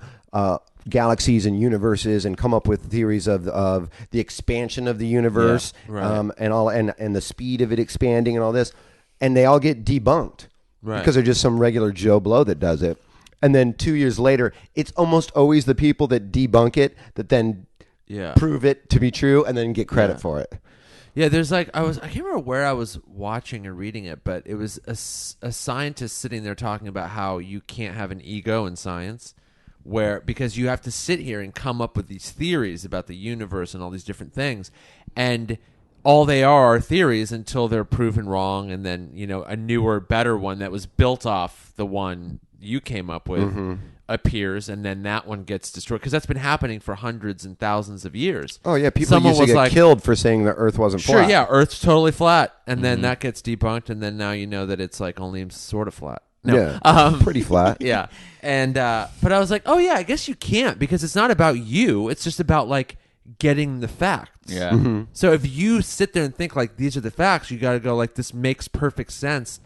galaxies and universes and come up with theories of the expansion of the universe, and the speed of it expanding and all this, and they all get debunked because they're just some regular Joe Blow that does it. And then 2 years later, it's almost always the people that debunk it that then prove it to be true and then get credit for it. Yeah, there's I can't remember where I was watching or reading it, but it was a scientist sitting there talking about how you can't have an ego in science, because you have to sit here and come up with these theories about the universe and all these different things, and all they are theories until they're proven wrong, and then a newer, better one that was built off the one you came up with appears, and then that one gets destroyed because that's been happening for hundreds and thousands of years. Oh yeah, people used to get killed for saying the Earth wasn't flat. Sure, yeah, Earth's totally flat, and then that gets debunked, and then now you know that it's only sort of flat. No. Yeah, pretty flat. Yeah, and but I was like, oh yeah, I guess you can't because it's not about you. It's just about getting the facts. Yeah. Mm-hmm. So if you sit there and think these are the facts, you got to go this makes perfect sense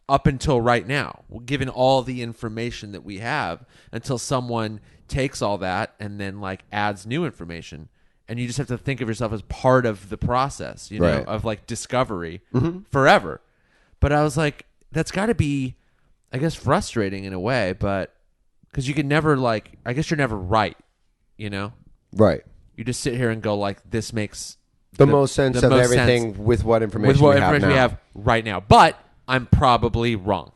up until right now, given all the information that we have, until someone takes all that and then adds new information. And you just have to think of yourself as part of the process, know, of discovery forever. But I was that's got to be I guess, frustrating in a way, but because you can never I guess you're never right, you know? Right. You just sit here and go this makes the most sense of everything with what information we have right now. But I'm probably wrong.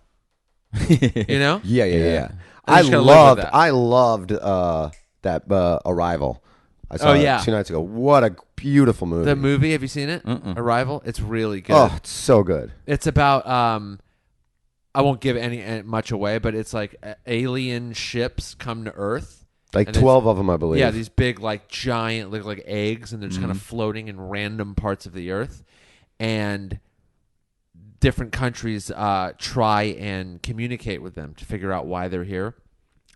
You know? Yeah. I loved that Arrival. I saw it 2 nights ago. What a beautiful movie. The movie, have you seen it? Arrival? It's really good. Oh, it's so good. It's about I won't give much away, but it's alien ships come to Earth. 12 of them, I believe. Yeah, these big, giant, look like eggs, and they're just kind of floating in random parts of the Earth. And different countries try and communicate with them to figure out why they're here.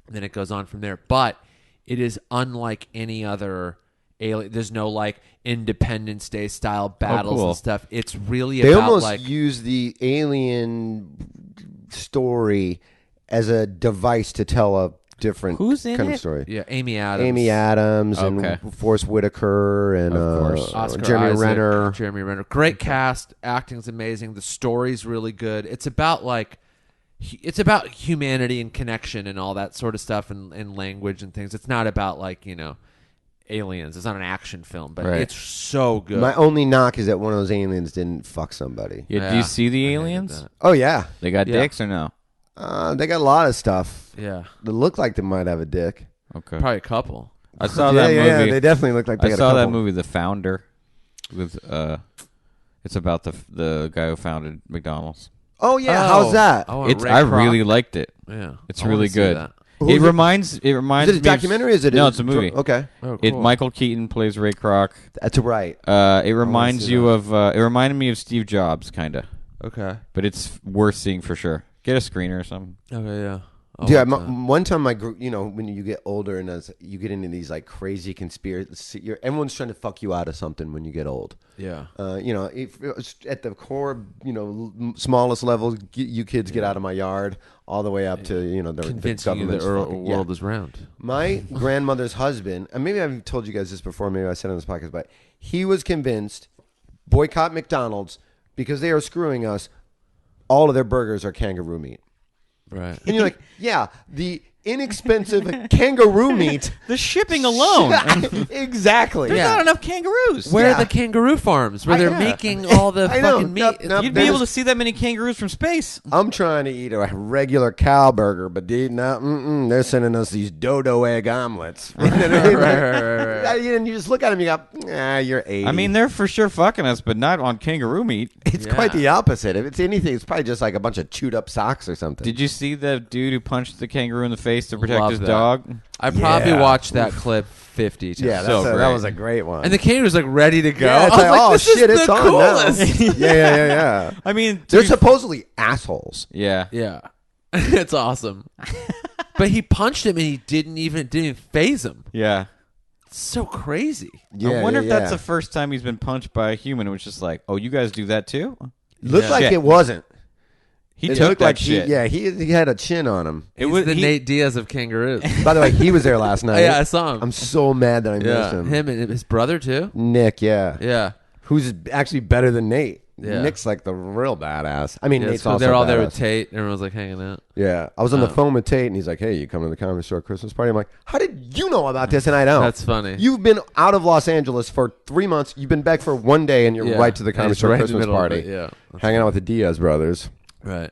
And then it goes on from there. But it is unlike any other alien. There's no, Independence Day style battles and stuff. It's really they about, almost use the alien story as a device to tell a different kind of story. Yeah, Amy Adams and Forrest Whitaker and Oscar Jeremy Isaac, Renner. Great cast. Acting's amazing. The story's really good. It's about humanity and connection and all that sort of stuff and language and things. It's not about aliens. It's not an action film, but it's so good. My only knock is that one of those aliens didn't fuck somebody. Yeah, do you see the aliens? Oh yeah, they got dicks or no? They got a lot of stuff. Yeah, they look like they might have a dick. Okay, probably a couple. I saw that movie. Yeah, they definitely look like. They got a couple. That movie, The Founder, with it's about the guy who founded McDonald's. Oh yeah, how's that? I really liked it. Yeah, it's really good. It reminds me. Is it a documentary? Is it? No, it's a movie. Okay. Oh, cool. Michael Keaton plays Ray Kroc. That's right. It reminds you of. It reminded me of Steve Jobs, kind of. Okay. But it's worth seeing for sure. Get a screener or something. Okay, yeah. Dude, one time when you get older and you get into these crazy conspiracy, everyone's trying to fuck you out of something when you get old. Yeah. If at the core, smallest levels, you kids get out of my yard, all the way up to the convincing you the world is round. My grandmother's husband, and maybe I've told you guys this before, maybe I said it on this podcast, but he was convinced boycott McDonald's because they are screwing us. All of their burgers are kangaroo meat. Right. And you're like, yeah, the inexpensive kangaroo meat. The shipping alone. Exactly. There's not enough kangaroos. Where are the kangaroo farms where they're making all the fucking meat? Nope, You'd be able to see that many kangaroos from space. I'm trying to eat a regular cow burger, but they're sending us these dodo egg omelets. Right. And you just look at them, you go, you're 80. I mean, they're for sure fucking us, but not on kangaroo meat. It's quite the opposite. If it's anything, it's probably just a bunch of chewed up socks or something. Did you see the dude who punched the kangaroo in the face to protect his dog? I probably watched that clip 50 times. Yeah, that was a great one. And the kangaroo's ready to go. Yeah, it's it's on now. Yeah. I mean, they're supposedly assholes. Yeah. Yeah. It's awesome. But he punched him and he didn't even faze him. Yeah. It's so crazy. Yeah, I wonder if that's the first time he's been punched by a human. It was just like, oh, you guys do that too? Looked like it wasn't. He took that shit. He had a chin on him. It was the Nate Diaz of kangaroos. By the way, he was there last night. Yeah, I saw him. I'm so mad that I missed him. Him and his brother too. Nick, yeah. Yeah. Who's actually better than Nate. Yeah. Nick's the real badass. I mean, Nate's also they're all badass. there with Tate. Everyone's hanging out. Yeah. I was on the phone with Tate, and he's like, hey, you coming to the Comedy Store Christmas party? I'm like, how did you know about this? And I don't. That's funny. You've been out of Los Angeles for 3 months. You've been back for 1 day, and you're right to the Comedy Store Christmas party. Yeah. Hanging out with the Diaz brothers. Right.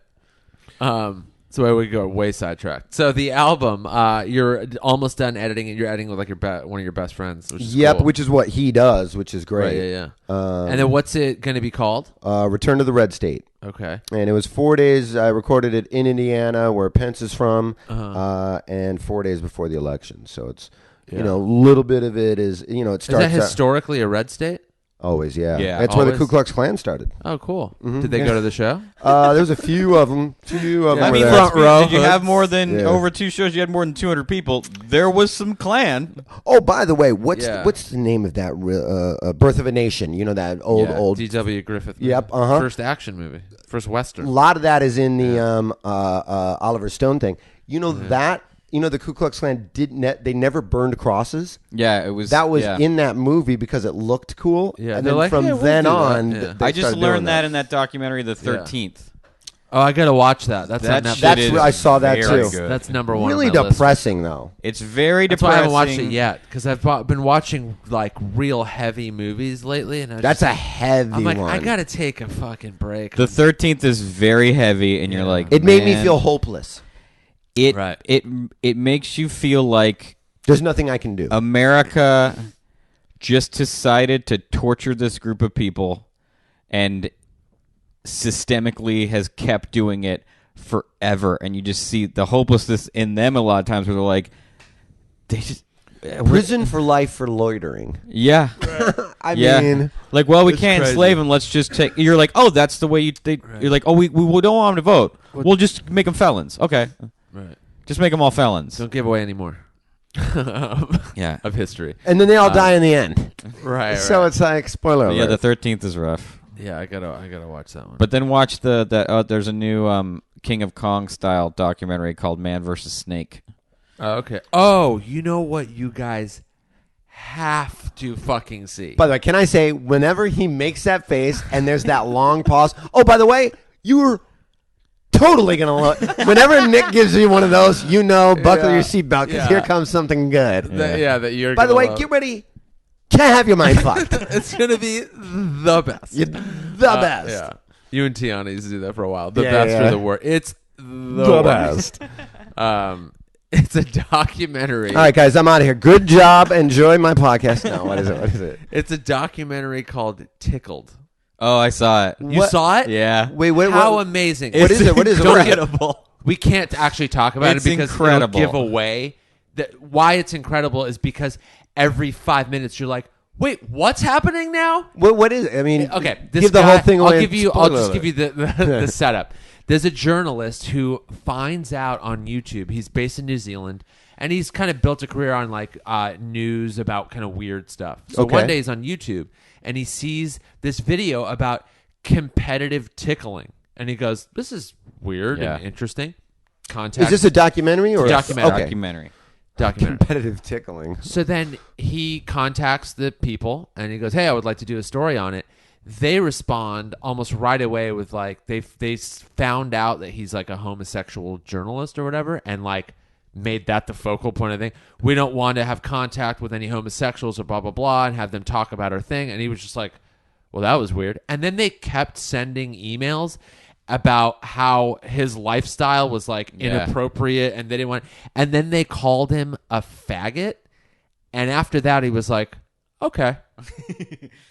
So we go way sidetracked. So the album, you're almost done editing it. You're editing with one of your best friends. Which is cool. Which is what he does, which is great. Right, yeah. And then what's it going to be called? Return to the Red State. Okay. And it was 4 days. I recorded it in Indiana, where Pence is from, and 4 days before the election. So it's a little bit of it is it starts. Is that historically a red state? Always, yeah. Yeah, that's where the Ku Klux Klan started. Oh, cool. Did they go to the show? There's a few of them. I mean, front row. Did you have more than over 2 shows? You had more than 200 people. There was some Klan. Oh, by the way, what's the name of that Birth of a Nation? That old D.W. Griffith movie. Yep. First action movie. First Western. A lot of that is in the Oliver Stone thing. That. The Ku Klux Klan they never burned crosses. Yeah, it was. That was in that movie because it looked cool. Yeah, and then from then on, I just learned that in that documentary, The 13th. Oh, I gotta watch that. That's That on shit Netflix. That's is where I saw that very too. good. That's number one. Really on my list. depressing though. It's very That's why I depressing. haven't watched it yet because I've been watching like real heavy movies lately, and That's a heavy I'm like, one. I gotta take a fucking break. The 13th is very heavy, and you're like, It made me "Man." feel hopeless. Right. It makes you feel like There's nothing I can do. America just decided to torture this group of people and systemically has kept doing it forever. And you just see the hopelessness in them a lot of times where they're like, they just... Prison for life for loitering. Yeah. I Yeah. mean, Like, well, we It's can't crazy. enslave them. Let's just take... You're like, oh, that's the way you... You're like, oh, we don't want them to vote. We'll just make them felons. Okay. Right. Just make them all felons. Don't give away any more. Yeah. Of history. and then they all die in the end. Right. So it's like spoiler alert. Yeah, the 13th is rough. Yeah, I gotta watch that one. But then watch there's a new King of Kong style documentary called Man vs. Snake. Okay. Oh, you know what you guys have to fucking see. By the way, can I say, whenever he makes that face and there's that long pause, oh, by the way, you were totally going to look. Whenever Nick gives you one of those, you know, buckle your seatbelt because here comes something good. that you're. By the way, get ready to have your mind fucked. it's gonna be the best. You're the best. Yeah. You and Tiana used to do that for a while. The Yeah, best yeah. or the worst. It's the worst. It's a documentary. All right, guys, I'm out of here. Good job. Enjoy my podcast. No, what is it? What is it? It's a documentary called Tickled. Oh, I saw it. You What? saw it? Yeah. Wait, what? How what? amazing! What is it? What is it? Don't What- get- we can't actually talk about It's it because incredible. it'll give away that why it's incredible is because every 5 minutes you're like, wait, what's happening now? What is it? I mean, Okay, this give the guy, whole thing away. I'll just give you the setup. There's a journalist who finds out on YouTube. He's based in New Zealand, and he's kind of built a career on like news about kind of weird stuff. So Okay. one day he's on YouTube, and he sees this video about competitive tickling, and he goes, "This is weird Yeah. and interesting." Contact. Is this a documentary or documentary. Okay. Documentary. documentary? Competitive tickling. So then he contacts the people and he goes, "Hey, I would like to do a story on it." They respond almost right away with like they found out that he's like a homosexual journalist or whatever, and like made that the focal point of the thing. We don't want to have contact with any homosexuals or blah blah blah, and have them talk about our thing. And he was just like, "Well, that was weird." And then they kept sending emails about how his lifestyle was like inappropriate and they didn't want, and then they called him a faggot, and after that he was like, okay,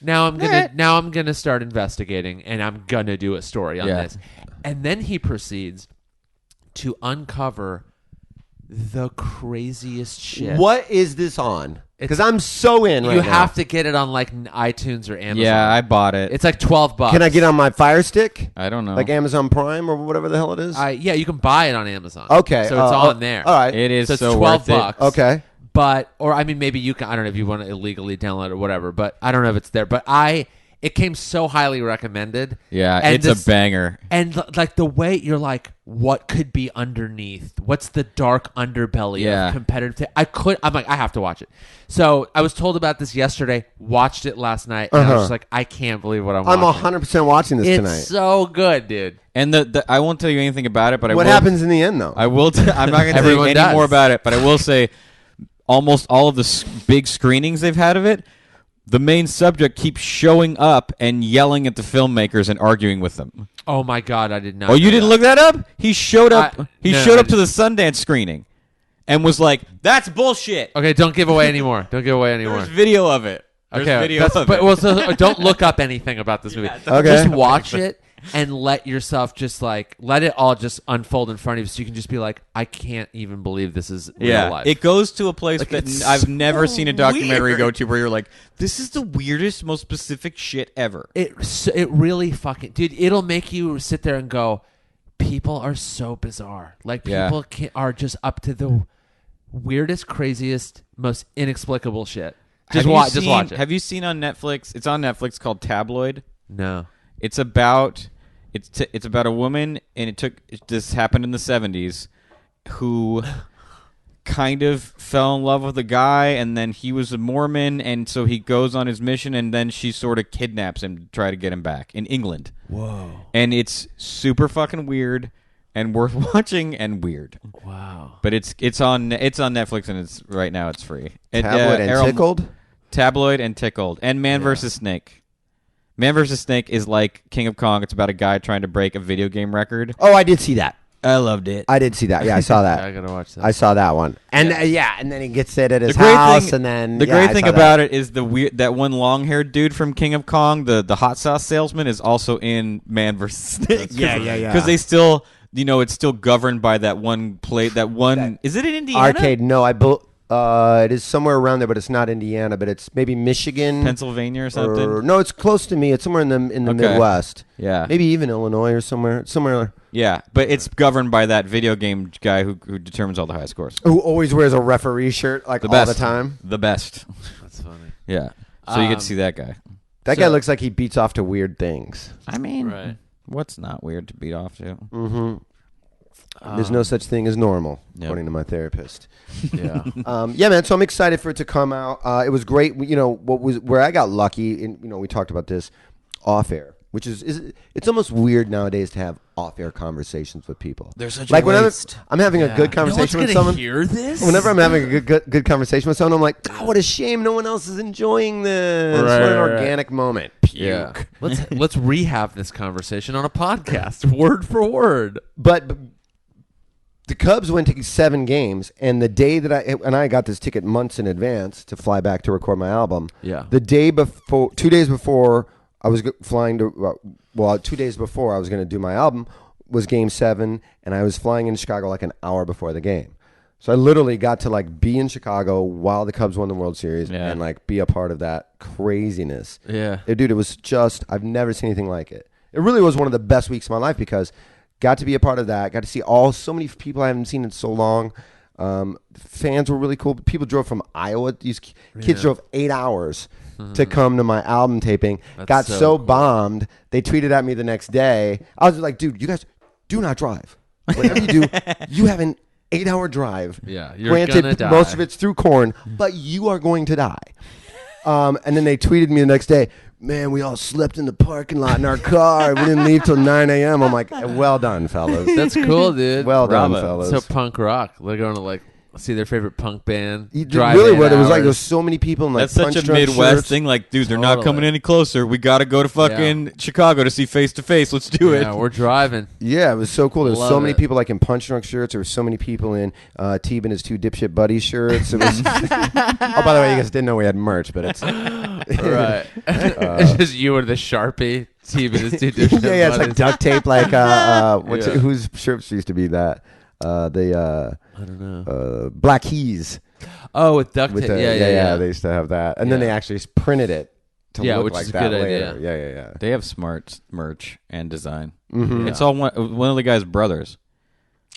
now I'm gonna start investigating and I'm gonna do a story on this. And then he proceeds to uncover the craziest shit. What is this on? Because I'm so in right You now. have to get it on like iTunes or Amazon. Yeah, I bought it. It's like $12. Can I get on my Fire Stick? I don't know. Like Amazon Prime or whatever the hell it is? Yeah, you can buy it on Amazon. Okay. So it's on there. All right. It is So it's so 12 worth it. bucks. Okay. But, or I mean, maybe you can, I don't know if you want to illegally download it or whatever, but I don't know if it's there. But it came so highly recommended. Yeah, And it's a banger. And like the way you're like, what could be underneath? What's the dark underbelly of competitive? I'm like, I have to watch it. So I was told about this yesterday, watched it last night, and I was just like, I can't believe what I'm I'm watching. 100% watching this It's tonight. so good, dude. And the I won't tell you anything about it, but What happens in the end, though? I'm not going to tell you Everyone any does. more about it, but I will say almost all of the big screenings they've had of it, the main subject keeps showing up and yelling at the filmmakers and arguing with them. Oh my God, I did not. Oh, you know didn't that. look that up? He showed up. No, showed I up to the Sundance screening, and was like, "That's bullshit." Okay, don't give away anymore. Don't give away anymore. There's video of it. There's Okay, video of but it. well, so don't look up anything about this movie. Okay. Just watch it and let yourself just like let it all just unfold in front of you, so you can just be like, I can't even believe this is real life. It goes to a place Like, that it's I've so never seen a documentary weird. go to where you're like, this is the weirdest, most specific shit ever. It really fucking dude. It'll make you sit there and go, people are so bizarre. Like people are just up to the weirdest, craziest, most inexplicable shit. Just watch it. Have you seen on Netflix? It's on Netflix called Tabloid. No. It's about a woman, and this happened in the 70s, who kind of fell in love with a guy, and then he was a Mormon, and so he goes on his mission, and then she sort of kidnaps him to try to get him back in England. Whoa. And it's super fucking weird and worth watching and weird. Wow. But it's on Netflix, and right now it's free. Tabloid and Tickled? Tabloid and Tickled. And Man vs. Snake. Man vs. Snake is like King of Kong. It's about a guy trying to break a video game record. Oh, I did see that. I loved it. I did see that. Yeah, I saw that. I gotta watch that. I saw that one. And and then he gets it at his house, and then the great thing about it is that one long-haired dude from King of Kong, the hot sauce salesman, is also in Man vs. Snake. Yeah. Because they still, it's still governed by that one plate. Is it in Indiana? Arcade? No, it is somewhere around there, but it's not Indiana. But it's maybe Michigan, Pennsylvania, or something. No, it's close to me. It's somewhere in the Midwest. Yeah, maybe even Illinois or somewhere. Yeah, but it's governed by that video game guy who determines all the high scores. Who always wears a referee shirt all the time. The best. That's funny. Yeah. So you get to see that guy. That guy looks like he beats off to weird things. I mean, right. What's not weird to beat off to? Mm-hmm. There's no such thing as normal, according to my therapist. Yeah. Yeah, man. So I'm excited for it to come out. It was great. Where I got lucky, and we talked about this off air, which is it's almost weird nowadays to have off air conversations with people. There's such like a whenever waste. I'm having a good conversation with someone. Hear this? Whenever I'm having a good conversation with someone, I'm like, God, what a shame no one else is enjoying this. Right, what an organic moment. Puke. Yeah. Let's rehab this conversation on a podcast, word for word. But the Cubs went to 7 games, and the day that I got this ticket months in advance to fly back to record my album. Yeah. The day before, 2 days before I was flying to, 2 days before I was going to do my album was Game 7, and I was flying in Chicago like an hour before the game. So I literally got to be in Chicago while the Cubs won the World Series and be a part of that craziness. Yeah. Dude, it was just, I've never seen anything like it. It really was one of the best weeks of my life because got to be a part of that. Got to see so many people I haven't seen in so long. Fans were really cool. People drove from Iowa. These kids drove 8 hours to come to my album taping. That's got so cool. bombed. They tweeted at me the next day. I was like, dude, you guys do not drive. Whatever you do, you have an 8-hour drive. Yeah, you're Granted, gonna die. most of it's through corn, but you are going to die. And then they tweeted me the next day, man, we all slept in the parking lot in our car. We didn't leave till 9 a.m. I'm like, well done, fellas. That's cool, dude. Well done, Bravo. fellas. So punk rock. They're going to see their favorite punk band. Really, what it was like. There was so many people in That's such a Midwest thing. Like, dude, they're not coming any closer. We got to go to fucking Chicago to see Face to Face. Let's do it. Yeah, we're driving. Yeah, it was so cool. There was so many it. people in punch drunk shirts. There were so many people in Teeb and his 2 dipshit buddies shirts. It was. Oh, by the way, you guys didn't know we had merch, but it's Right. It's just you and the Sharpie. Team and his 2 different yeah, it's like buddies. duct tape. Whose shirts used to be that? I don't know. Black Keys. Oh, with duct tape. Yeah. They used to have that, and then they actually printed it to look which like is a that good later. idea. Yeah. They have smart merch and design. Mm-hmm. It's all one of the guy's brothers.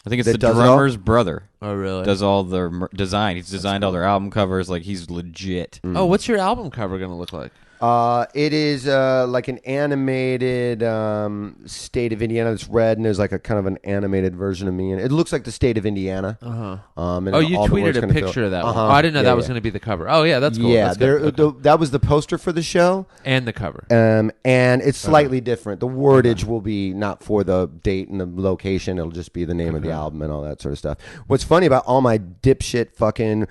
I think it's That the does it drummer's brother. Oh, really? Does all the design. He's designed all their album covers. Like, he's legit. Oh, what's your album cover going to look like? It is like an animated state of Indiana. It's red, and there's like a kind of an animated version of me, and it looks like the state of Indiana. And Oh, you all the tweeted words a kinda picture of that one. Uh-huh. Oh, I didn't know Yeah, that was yeah. going to be the cover. Oh, yeah, that's cool. Yeah, That's good. Okay. that was the poster for the show, And the cover. and it's slightly different. The wordage will be not for the date and the location. It'll just be the name of the album and all that sort of stuff. What's funny about all my dipshit fucking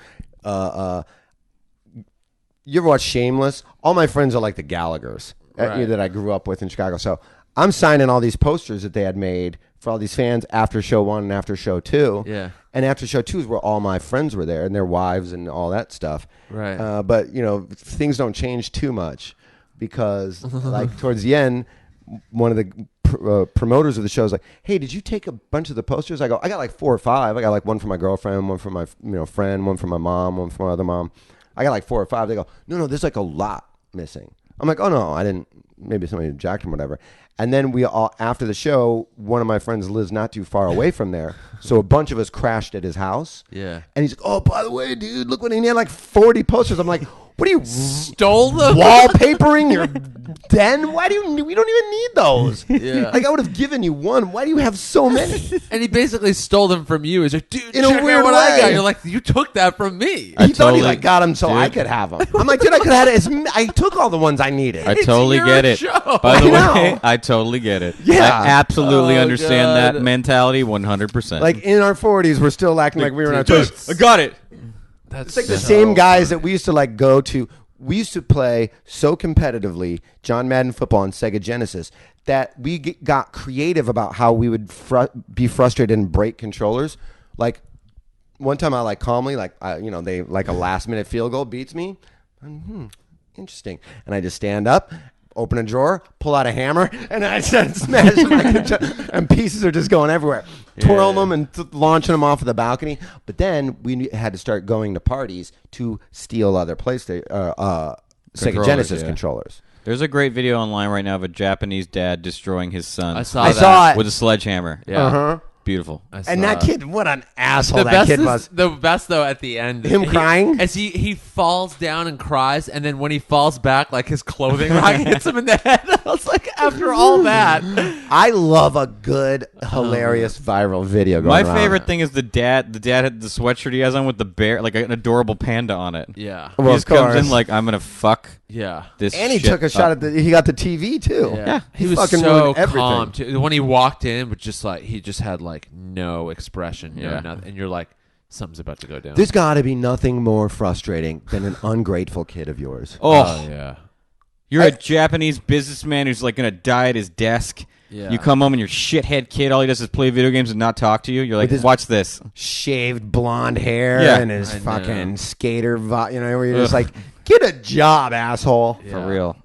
you ever watch Shameless? All my friends are like the Gallaghers that I grew up with in Chicago. So I'm signing all these posters that they had made for all these fans after show 1 and after show 2. Yeah. And after show 2 is where all my friends were there and their wives and all that stuff. Right. But, things don't change too much because, like, towards the end, one of the promoters of the show is like, hey, did you take a bunch of the posters? I go, I got like 4 or 5. I got like one for my girlfriend, one for my friend, one for my mom, one for my other mom. I got like 4 or 5. They go, no, there's like a lot missing. I'm like, oh no, I didn't. Maybe somebody jacked him or whatever. And then we all, after the show, one of my friends lives not too far away from there. So a bunch of us crashed at his house. Yeah. And he's like, oh, by the way, dude, look what he had like 40 posters. I'm like, What are you Stole them? wallpapering your den? Why do we don't even need those? Yeah. Like I would have given you one. Why do you have so many? And he basically stole them from you. He's like, dude, In a check weird out what I way. got. You're like, you took that from me. He thought he totally- like got them so I could have them. I'm like, dude, I could have had it. I took all the ones I needed. I totally your get it. show. By the I way, know. I totally get it. Yeah. I absolutely Oh, understand God. that mentality 100%. Like in our 40s, we're still acting like we were in our 20s. I got it. That's It's like the same guys that we used to like go to. We used to play so competitively John Madden football on Sega Genesis that we got creative about how we would be frustrated and break controllers. Like one time, I like calmly, like they like a last minute field goal beats me. Interesting, and I just stand up, open a drawer, pull out a hammer, and I start smashing my controller, and pieces are just going everywhere, twirling them and launching them off of the balcony. But then we had to start going to parties to steal other PlayStation, Sega Genesis controllers. There's a great video online right now of a Japanese dad destroying his son. I saw it with a sledgehammer. Yeah. Uh-huh. Beautiful. And that kid, what an asshole The that kid was. The best though at the end, Him crying? as he falls down and cries, and then when he falls back, like his clothing rack hits him in the head. I was like, after all that, I love a good, hilarious viral video going My around. favorite thing is the dad. The dad had the sweatshirt he has on with the bear, like an adorable panda on it. yeah, Well, He of just comes course. in like, I'm gonna fuck yeah. this. And he shit took a shot up. at he got the TV too. Yeah, he was fucking so ruined everything. calm too. When he walked in, but just like he just had like no expression, Yeah. nothing, and you're like, something's about to go down. There's got to be nothing more frustrating than an ungrateful kid of yours. Oh, yeah, you're a Japanese businessman who's like gonna die at his desk. Yeah. You come home and your shithead kid, all he does is play video games and not talk to you. You're like, With his- watch this. Shaved blonde hair Yeah. and his I know. fucking skater, where you're just like, get a job, asshole. Yeah. For real.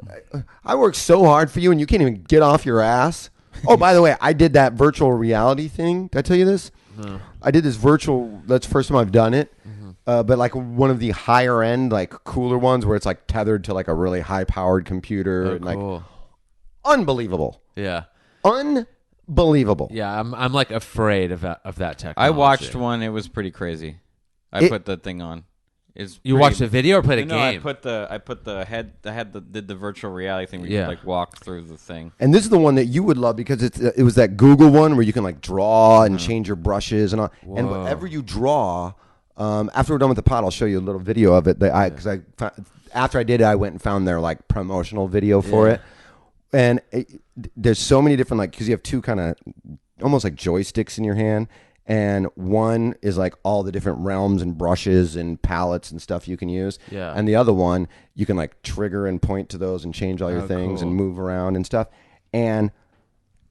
I work so hard for you and you can't even get off your ass. Oh, by the way, I did that virtual reality thing. Did I tell you this? No. I did this virtual. That's the first time I've done it. But like one of the higher end, like cooler ones where it's like tethered to like a really high powered computer. Oh, and like cool. unbelievable. Yeah, Unbelievable. yeah. I'm like afraid of that technology. I watched one. It was pretty crazy. I It- put the thing on. It's You pretty- watched a video or played a No, game? I did the virtual reality thing where you Yeah. like walk through the thing. And this is the one that you would love because it was that Google one where you can like draw and change your brushes and all. And Whoa. whatever you draw, after we're done with the pod, I'll show you a little video of it. That after I did it, I went and found their like promotional video for it. And there's so many different because you have two kind of almost like joysticks in your hand. And one is like all the different realms and brushes and palettes and stuff you can use. Yeah. And the other one, you can like trigger and point to those and change all your Oh, things cool. and move around and stuff. And,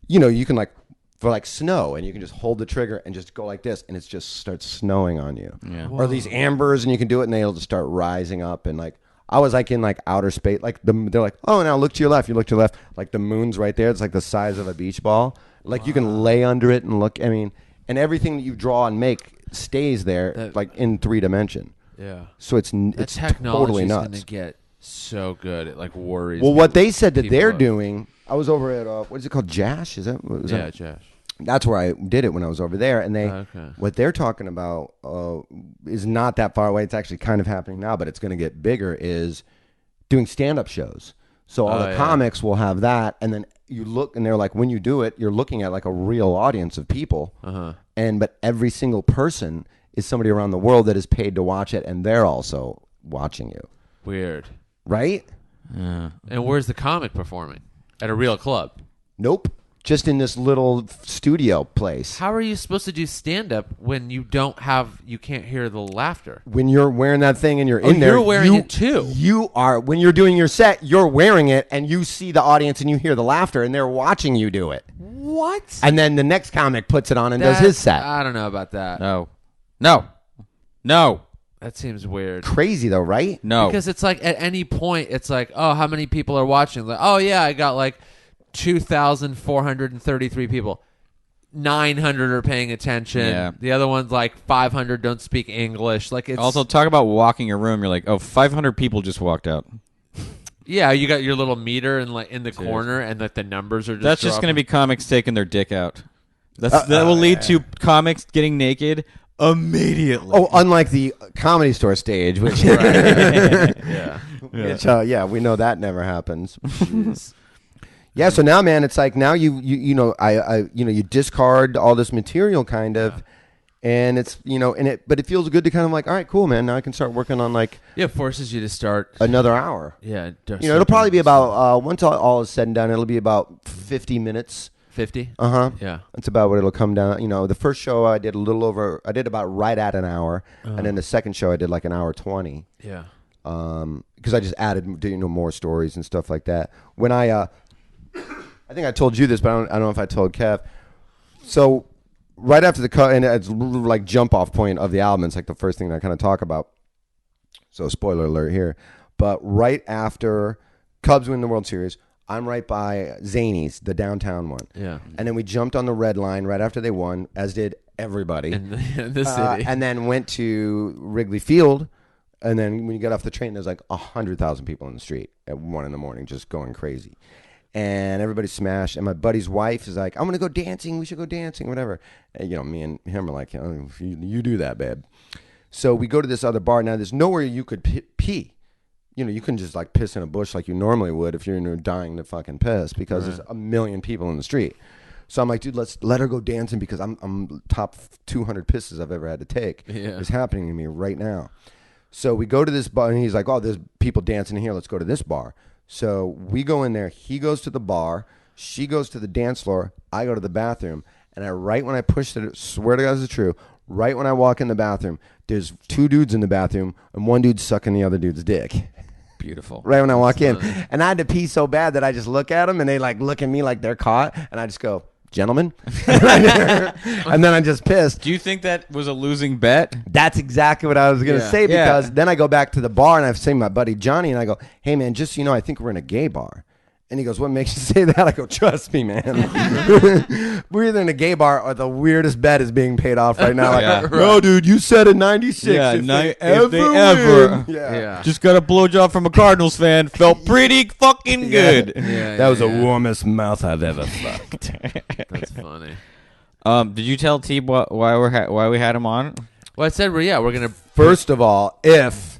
you can like, for like snow, and you can just hold the trigger and just go like this, and it just starts snowing on you. Yeah. Or these ambers, and you can do it, and they'll just start rising up. And like, I was like in like outer space, like they're like, oh, now look to your left. You look to your left, like the moon's right there. It's like the size of a beach ball. Like you can lay under it and look. I mean, and everything that you draw and make stays there, like in 3 dimension. yeah. So it's That technology totally is nuts. going to get so good. It like worries. Well, what they said that people they're up. doing, I was over at what is it called, Jash? Is that what was Yeah, that? Josh. That's where I did it when I was over there, and Okay. what they're talking about is not that far away. It's actually kind of happening now, but it's going to get bigger. Is doing stand-up shows. So all the yeah. comics will have that, and then you look, and they're like, when you do it, you're looking at like a real audience of people, but every single person is somebody around the world that is paid to watch it, and they're also watching you, Weird. right? And where's the comic performing? At a real club. Nope. Just in this little studio place. How are you supposed to do stand up when you can't hear the laughter? When you're wearing that thing and you're Oh, in there, you're wearing it too. You are. When you're doing your set, you're wearing it, and you see the audience and you hear the laughter, and they're watching you do it. What? And then the next comic puts it on and does his set. I don't know about that. No. That seems weird. Crazy though, right? No. Because it's like at any point, it's like, oh, how many people are watching? Like, oh, yeah, I got like 2,433 people. 900 are paying attention. Yeah. The other one's like 500 don't speak English. Like it's Also, talk about walking your room. You're like, oh, 500 people just walked out. yeah, you got your little meter in the corner, and like the numbers are just. That's just going to dropping. be comics taking their dick out. That will lead to comics getting naked immediately. Oh, unlike the Comedy Store stage, which Yeah. which, we know that never happens. Yeah, so now, man, it's like now you know you discard all this material kind of, and it's but it feels good to kind of like, all right, cool, man. Now I can start working on like It forces you to start. another hour. Yeah. It'll probably be about once all is said and done, it'll be about 50 minutes. 50. Yeah, that's about what it'll come down. The first show I did I did about right at an hour, and then the second show I did like an hour 20. Yeah. Because I just added more stories and stuff like that. When I think I told you this, but I don't know if I told Kev. So right after the cut, and it's like jump off point of the album. It's like the first thing that I kind of talk about. So spoiler alert here. But right after Cubs win the World Series, I'm right by Zany's, the downtown one. Yeah. And then we jumped on the red line right after they won, as did everybody. In the city. And then went to Wrigley Field. And then when you get off the train, there's like 100,000 people in the street at 1 a.m. just going crazy. And everybody's smashed. And my buddy's wife is like, I'm going to go dancing. We should go dancing, whatever. And, me and him are like, you do that, babe. So we go to this other bar. Now, there's nowhere you could pee. You couldn't just like piss in a bush like you normally would if you're dying to fucking piss because there's a million people in the street. So I'm like, dude, let's let her go dancing because I'm top 200 pisses I've ever had to take. Yeah. It's happening to me right now. So we go to this bar, and he's like, oh, there's people dancing in here. Let's go to this bar. So we go in there. He goes to the bar. She goes to the dance floor. I go to the bathroom. And right when I push it, swear to God this is true, right when I walk in the bathroom, there's 2 dudes in the bathroom, and one dude's sucking the other dude's dick. Beautiful. Right when I walk in. And I had to pee so bad that I just look at them, and they like look at me like they're caught. And I just go, gentlemen. And then I just pissed. Do you think that was a losing bet? That's exactly what I was going to say, because then I go back to the bar and I've seen my buddy Johnny, and I go, hey, man, just so you know, I think we're in a gay bar. And he goes, what makes you say that? I go, trust me, man. We're either in a gay bar or the weirdest bet is being paid off right now. Like, no, dude, you said in 96. Yeah, if they ever. win. Yeah. Just got a blowjob from a Cardinals fan. Felt pretty fucking good. That was the warmest mouth I've ever fucked. That's funny. Did you tell T why we had him on? Well, I said, we're going to. First of all, if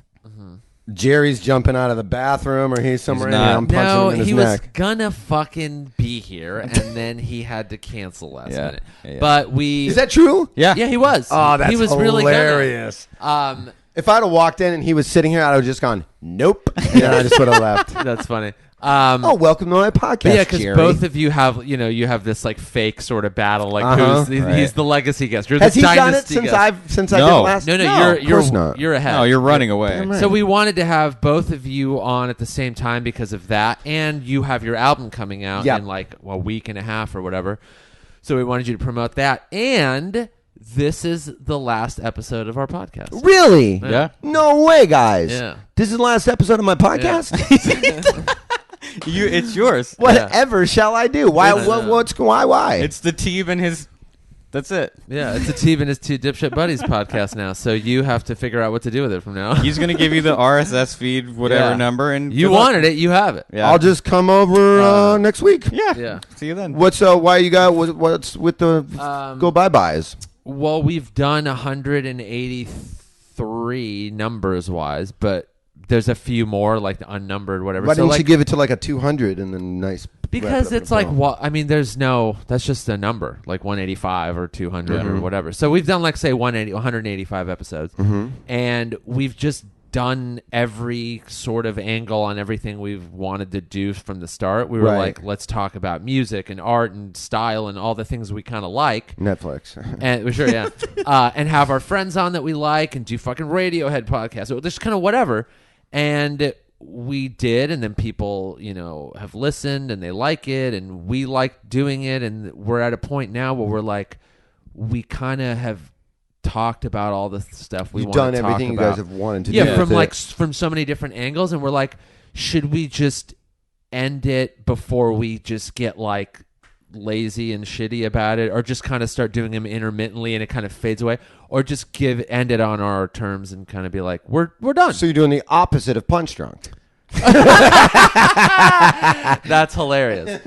Jerry's jumping out of the bathroom or he's somewhere in there, I'm punching him in his he neck. was gonna fucking be here, and then he had to cancel last minute. Yeah. But Is that true? Yeah. Yeah, he was. Oh, that's he was hilarious. Really gonna. If I'd have walked in and he was sitting here, I'd have just gone, nope. And then I just would have left. That's funny. Welcome to my podcast, But yeah, because Jerry. both of you have, you have this like fake sort of battle, like he's the legacy guest. You're Has the he done it dynasty since guest. I did last? No, of course not. you're ahead. No, you're running away. Damn right. So we wanted to have both of you on at the same time because of that, and you have your album coming out in like a week and a half or whatever. So we wanted you to promote that, and this is the last episode of our podcast. Really? Yeah. No way, guys. Yeah. This is the last episode of my podcast? It's yours. Whatever shall I do? Why? Why? It's the team and his. That's it. Yeah, it's a Teeb and his 2 dipshit buddies podcast now, so you have to figure out what to do with it from now on. He's gonna give you the RSS feed, whatever number, and you wanted it, you have it. Yeah. I'll just come over next week. Yeah. See you then. What's why you got what's with the go bye-byes? Well, we've done 183 numbers wise, but there's a few more, like the unnumbered, whatever. Why so didn't like, you give it to like a 200 and then nice? because it's like, there's no, that's just a number, like 185 or 200 or whatever. So we've done like, say, 185 episodes, and we've just done every sort of angle on everything we've wanted to do from the start. We were like, let's talk about music and art and style and all the things we kind of like. Netflix. And sure, yeah. And have our friends on that we like and do fucking Radiohead podcasts. So just kind of whatever. And we did, and then people, have listened and they like it, and we like doing it, and we're at a point now where we're like, we kind of have talked about all the stuff we want to talk about. You've done everything you guys have wanted to do. Yeah, from so many different angles, and we're like, should we just end it before we just get like lazy and shitty about it, or just kind of start doing them intermittently and it kind of fades away, or just end it on our terms and kind of be like, we're done. So you're doing the opposite of Punch Drunk. That's hilarious.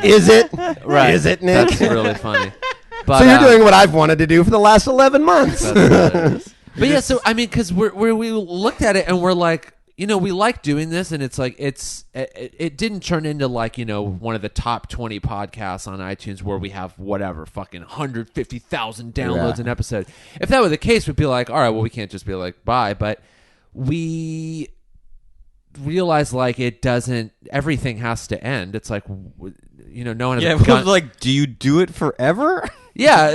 Is it? Right. Is it, Nick? That's really funny. So you're doing what I've wanted to do for the last 11 months. But yeah, so I mean, because we looked at it and we're like, we like doing this, and it's like it didn't turn into like one of the top 20 podcasts on iTunes where we have whatever fucking 150,000 downloads an episode. If that were the case, we'd be like, all right, well, we can't just be like bye, but we realize like it doesn't. Everything has to end. It's like no one. Yeah, but like, do you do it forever? Yeah,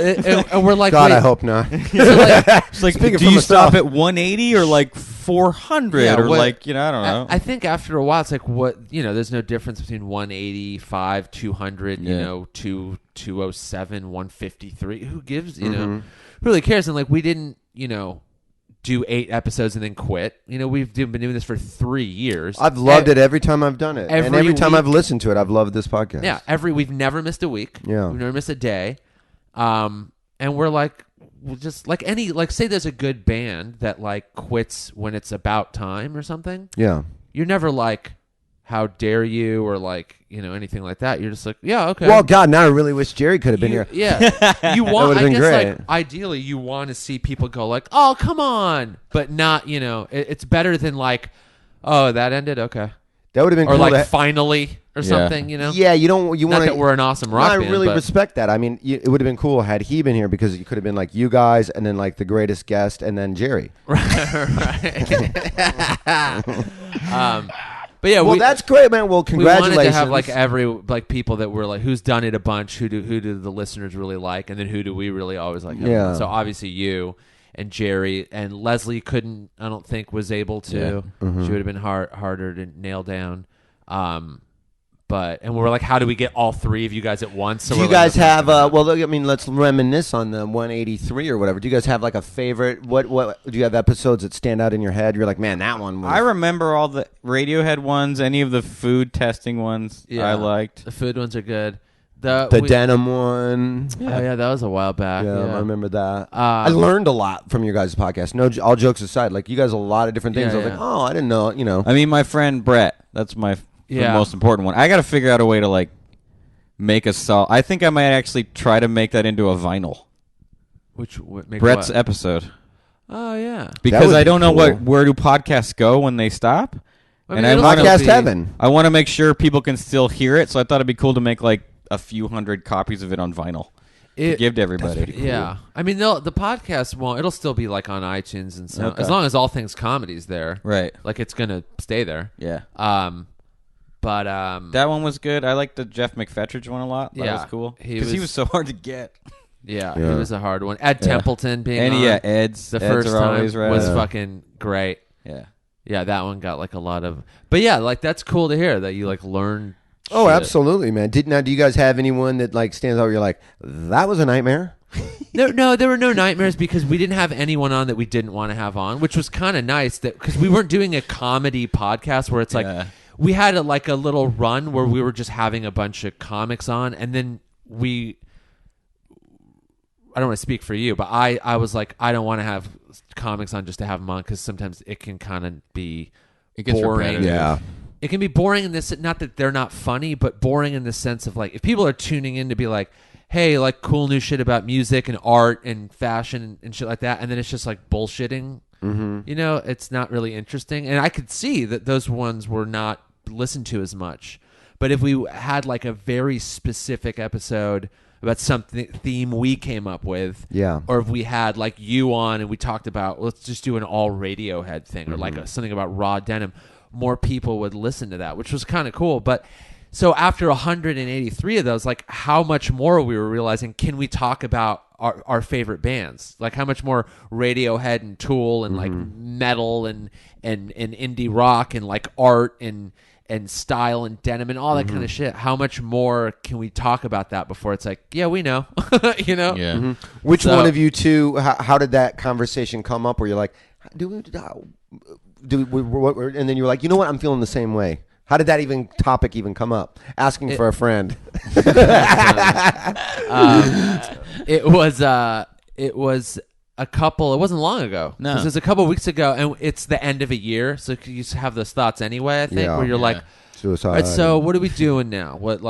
and we're like, God, wait. I hope not. It's like, Speaking do for you myself. stop at 180 or like 400 or like I don't know. I think after a while, it's like what there's no difference between 185, 200, 207, 153. Who gives? Who really cares? And like we didn't do 8 episodes and then quit. We've been doing this for 3 years. I've loved it every time I've done it. And every time week, I've listened to it, I've loved this podcast. Yeah, we've never missed a week. Yeah. We've never missed a day. And we're like, we'll just like say there's a good band that like quits when it's about time or something. Yeah. You're never like, how dare you, or like, anything like that. You're just like, yeah, okay. Well, God, now I really wish Jerry could have been here. Yeah. You want, would've I been guess, great. like, ideally, you want to see people go like, oh, come on. But not, it's better than like, oh, that ended? Okay. That would have been Or cool. like, finally, or something, Yeah, you want Not that we're an awesome rock I band, really but respect that. I mean, it would have been cool had he been here, because it could have been like you guys and then like the greatest guest and then Jerry. But yeah, well, that's great, man. Well, congratulations. We wanted to have like every like people that were like, who's done it a bunch, who do the listeners really like, and then who do we really always like. Yeah. So obviously you and Jerry and Leslie couldn't. I don't think was able to. Yeah. Mm-hmm. She would have been harder to nail down. And we're like, how do we get all 3 of you guys at once? So do you we're like, guys have? Well, I mean, let's reminisce on the 183 or whatever. Do you guys have like a favorite? What do you have episodes that stand out in your head? You're like, man, that one was. I remember all the Radiohead ones, any of the food testing ones I liked. The food ones are good. The denim one. Oh yeah, that was a while back. Yeah, I remember that. I learned a lot from your guys' podcast. No, all jokes aside, like you guys a lot of different things. I was like, oh, I didn't know. I mean, my friend Brett. That's the most important one. I got to figure out a way to like make a song. I think I might actually try to make that into a vinyl. Brett's episode. Oh yeah, because I don't know where do podcasts go when they stop. And I podcast heaven. I want to make sure people can still hear it, so I thought it'd be cool to make like a few hundred copies of it on vinyl. To give to everybody. Cool. Yeah, I mean the podcast won't. It'll still be like on iTunes and stuff as long as All Things Comedy's there. Right, like it's gonna stay there. Yeah. But that one was good. I liked the Jeff McFetridge one a lot. That was cool because he was so hard to get. Yeah, it was a hard one. Ed Templeton being on. Ed's first time was fucking great. Yeah, that one got like a lot of. But yeah, like that's cool to hear that you like learn. Oh, absolutely, man. Do you guys have anyone that like stands out where you're like, that was a nightmare? No, there were no nightmares because we didn't have anyone on that we didn't want to have on, which was kind of nice because we weren't doing a comedy podcast where it's like we had a little run where we were just having a bunch of comics on, and then I don't want to speak for you, but I was like, I don't want to have comics on just to have them on because sometimes it can kind of be boring. Yeah. It can be boring in this, not that they're not funny, but boring in the sense of like, if people are tuning in to be like, hey, like cool new shit about music and art and fashion and shit like that, and then it's just like bullshitting, it's not really interesting. And I could see that those ones were not listened to as much. But if we had like a very specific episode about something theme we came up with, or if we had like you on and we talked about, let's just do an all Radiohead thing, or like something about raw denim, more people would listen to that, which was kind of cool. But so after 183 of those, like how much more we were realizing, can we talk about our favorite bands? Like how much more Radiohead and Tool and like metal and indie rock and like art and style and denim and all that kind of shit. How much more can we talk about that before it's like, yeah, we know, Yeah. Which one of you two? How did that conversation come up? Where you're like, and then you were like, you know what? I'm feeling the same way. How did that topic even come up? Asking for a friend. It was a couple. It wasn't long ago. No, it was a couple of weeks ago, and it's the end of a year, so you just have those thoughts anyway. I think where you're like, suicide. All right, so what are we doing now? What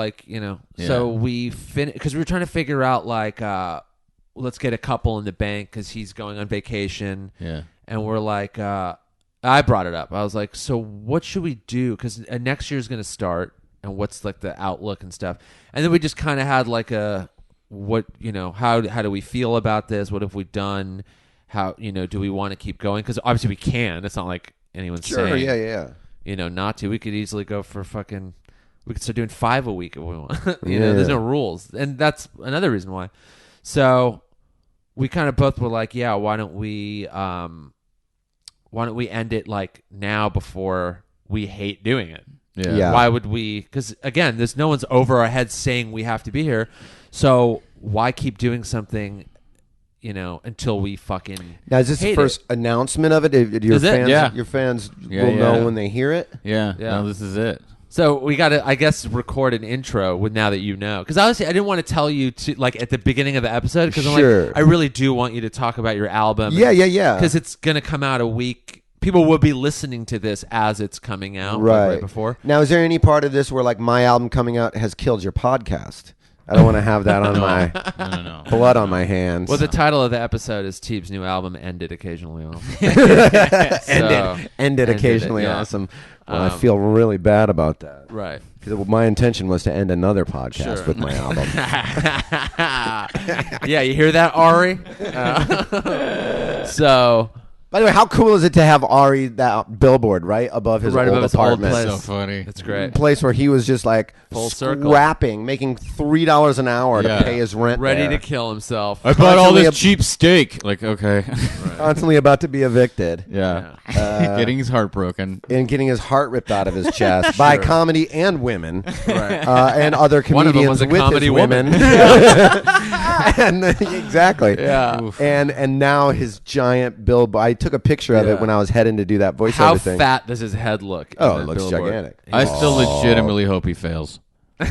So we because we were trying to figure out like let's get a couple in the bank because he's going on vacation. Yeah. And we're like, I brought it up. I was like, so what should we do? Because next year's going to start, and what's like the outlook and stuff. And then we just kind of had like how do we feel about this? What have we done? How, do we want to keep going? Because obviously we can. It's not like anyone's saying, not to. We could easily go for we could start doing 5 a week if we want. There's no rules. And that's another reason why. So we kind of both were like, yeah, why don't we end it like now before we hate doing it? Yeah. Why would we? Because again, there's no one's over our heads saying we have to be here. So why keep doing something, until we fucking now? Is this the first announcement of it? Your fans will know when they hear it. Yeah. No, this is it. So we got to, I guess, record an intro with now that you know. Because honestly, I didn't want to tell you to like at the beginning of the episode because I'm like, I really do want you to talk about your album. Yeah. Because it's gonna come out a week. People will be listening to this as it's coming out, right before. Now, is there any part of this where like my album coming out has killed your podcast? I don't want to have that on my blood on my hands. Well, the title of the episode is Teeb's new album, Ended Occasionally Awesome. Ended Occasionally Awesome. Well, I feel really bad about that. Right. Because my intention was to end another podcast with my album. Yeah, you hear that, Ari? So... By the way, how cool is it to have Ari, that billboard, right above his old apartment? Old place. So funny. It's great. Place where he was just like full circle, scrapping, making $3 an hour to pay his rent. Ready to kill himself. I bought all this cheap steak. Like, okay. Constantly about to be evicted. Yeah. Getting his heart broken. And getting his heart ripped out of his chest by comedy and women. Right. And other comedians with his women. And exactly. Yeah. And now his giant billboard. I took a picture of it when I was heading to do that voiceover thing. How fat does his head look? Oh, it looks gigantic. I still legitimately hope he fails. He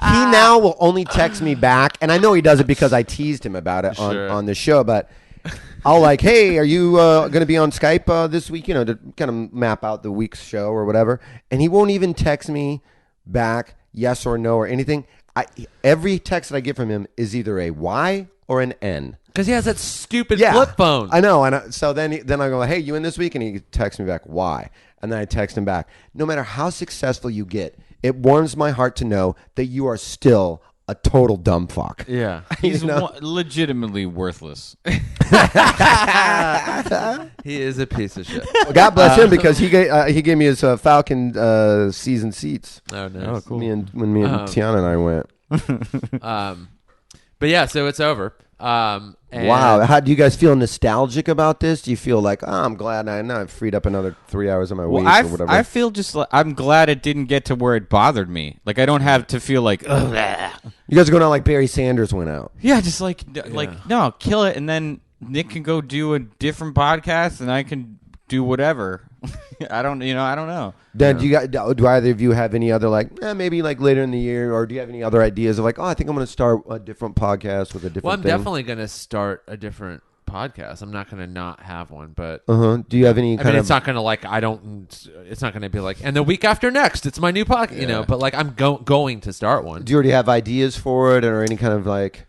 now will only text me back, and I know he does it because I teased him about it on the show, but I'll like, hey, are you going to be on Skype this week, to kind of map out the week's show or whatever, and he won't even text me back yes or no or anything. Every text that I get from him is either a Y or an N. Because he has that stupid flip phone. I know. So then I go, hey, you in this week? And he texts me back, why? And then I text him back. No matter how successful you get, it warms my heart to know that you are still a total dumb fuck. Yeah. He's legitimately worthless. He is a piece of shit. Well, God bless him because he gave me his Falcon season seats. Oh, nice. Oh, cool. When me and Tiana and I went. But yeah, so it's over. Wow. How do you guys feel nostalgic about this? Do you feel like, I'm glad I've freed up another 3 hours of my week or whatever? I feel just like I'm glad it didn't get to where it bothered me. Like I don't have to feel like, ugh. You guys are going out like Barry Sanders went out. Yeah, just like no, kill it, and then Nick can go do a different podcast, and I can do whatever. I don't know. Dan, do either of you have any other maybe like later in the year, or do you have any other ideas of like, I think I'm going to start a different podcast with a different? Well, I'm definitely going to start a different podcast. I'm not going to not have one, but do you have any? It's not going to it's not going to be like, and the week after next, it's my new podcast. But like I'm going to start one. Do you already have ideas for it, or any kind of like?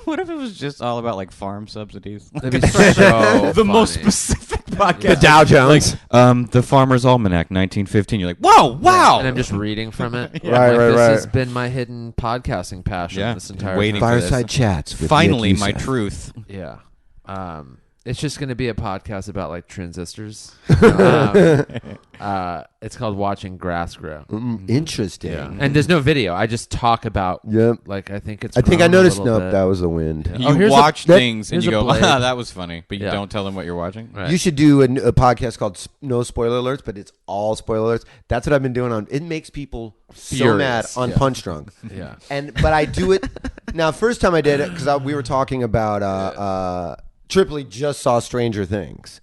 What if it was just all about like farm subsidies? That'd be so the most specific podcast. The Dow Jones. The Farmer's Almanac, 1915. You're like, whoa, wow. And I'm just reading from it. Right. This has been my hidden podcasting passion this entire waiting time. Fireside chats. With Finally, Nick my Youssef. truth. Yeah. It's just going to be a podcast about like transistors. It's called Watching Grass Grow. Interesting. Yeah. And there's no video. I just talk about. Yep. Like I think it's. I think I noticed. Nope, that was the wind. Yeah. You watch things and you go, blade. that was funny, but you don't tell them what you're watching. Right. You should do a podcast called No Spoiler Alerts, but it's all spoiler alerts. That's what I've been doing It makes people so mad on Punch Drunk. Yeah. But I do it now. First time I did it because we were talking about Tripoli just saw Stranger Things,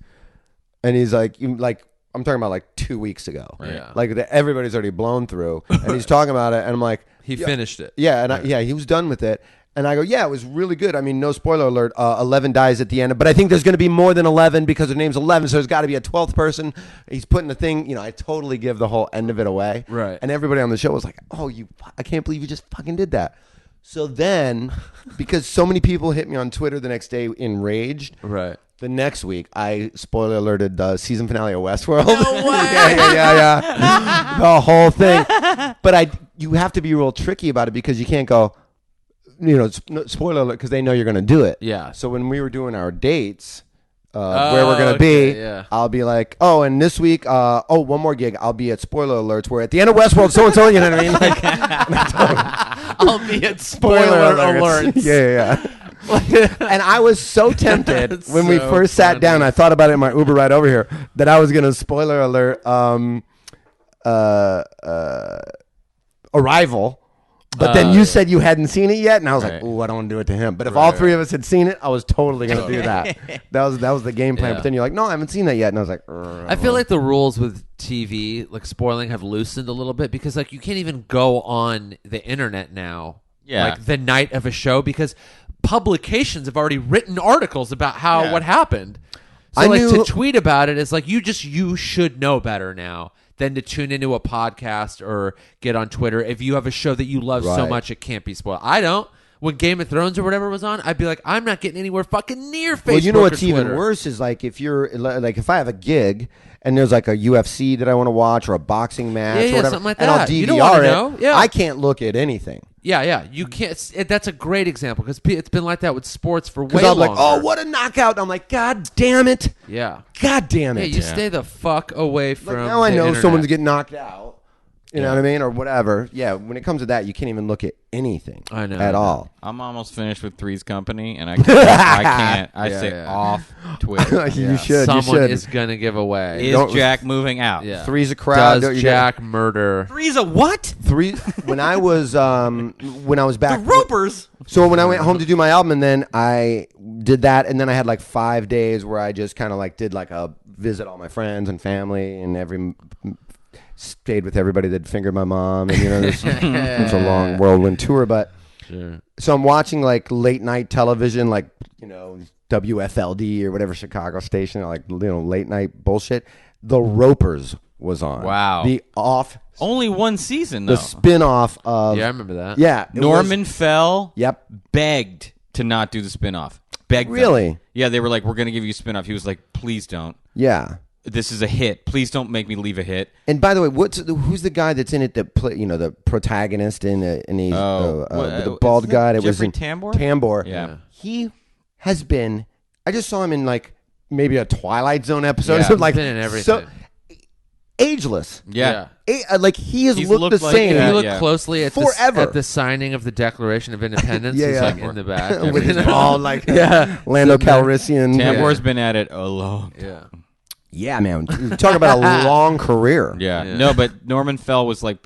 and he's like I'm talking about like 2 weeks ago. Right. Yeah. Like everybody's already blown through, and he's talking about it, and I'm like, he finished it. Yeah, and he was done with it. And I go, yeah, it was really good. I mean, no spoiler alert, 11 dies at the end. But I think there's going to be more than 11 because her name's 11, so there's got to be a 12th person. He's putting the thing, I totally give the whole end of it away. Right. And everybody on the show was like, I can't believe you just fucking did that. So then, because so many people hit me on Twitter the next day enraged, Right. the next week I spoiler alerted the season finale of Westworld. No way! yeah. The whole thing. But you have to be real tricky about it because you can't go, spoiler alert, because they know you're going to do it. Yeah. So when we were doing our dates, where we're going to be, I'll be like, oh, and this week, one more gig, I'll be at spoiler alerts where at the end of Westworld, so-and-so, you know what I mean? Like, I'll be at spoiler alerts. Yeah. And I was so tempted when we first sat down, I thought about it in my Uber ride over here, that I was going to spoiler alert Arrival. But then you said you hadn't seen it yet, and I was like, "Ooh, I don't want to do it to him." But if all three of us had seen it, I was totally going to do that. That was the game plan. But then you're like, "No, I haven't seen that yet," and I was like, I feel like the rules with TV, like spoiling, have loosened a little bit because like you can't even go on the internet now, like the night of a show because publications have already written articles about what happened. So to tweet about it is like you should know better now than to tune into a podcast or get on Twitter. If you have a show that you love so much, it can't be spoiled. I don't. When Game of Thrones or whatever was on, I'd be like, I'm not getting anywhere fucking near Facebook. Well, you know what's or even worse is like if I have a gig and there's like a UFC that I want to watch or a boxing match or whatever, something like and that. I'll You don't wanna know. DVR it, I can't look at anything. Yeah. You can't. That's a great example because it's been like that with sports for way longer. Because I'm longer. like, oh, what a knockout. And I'm like, God damn it. Yeah. God damn it. Yeah, you stay the fuck away from now I know internet. someone's getting knocked out. You know what I mean? Or whatever. Yeah, when it comes to that, you can't even look at anything at all. I'm almost finished with Three's Company, and I can't. I say off Twitter. You should. Someone is going to give away. Is Jack moving out? Yeah. Three's a crowd. Does Jack murder? Three's a what? When I was back. The Ropers. So when I went home to do my album, and then I did that, and then I had like 5 days where I just kind of like did like a visit all my friends and family and stayed with everybody that fingered my mom, and it's a long whirlwind tour. But so I'm watching like late night television, like WFLD or whatever Chicago station, like late night bullshit. The Ropers was on. Wow. Only one season though. The spin-off of I remember that. Yeah, Norman Fell. Yep. Begged to not do the spin-off. Begged. Really? Them. Yeah, they were like, "We're going to give you a spin-off." He was like, "Please don't." Yeah. This is a hit. Please don't make me leave a hit. And by the way, who's the guy that's in it that play, the protagonist in he's the bald guy? It was Tambor. Tambor. Yeah. He has been. I just saw him in like maybe a Twilight Zone episode. Yeah, So, like been in everything. So ageless. Yeah. Like he has He's looked looked the like same. that. If you look Yeah. closely at Forever. at the signing of the Declaration of Independence, Yeah, he's yeah. like in the back. with his bald like Lando Calrissian. Tambor's been at it a long time. Yeah. Yeah, man. Talk about a long career. Yeah. No, but Norman Fell was like,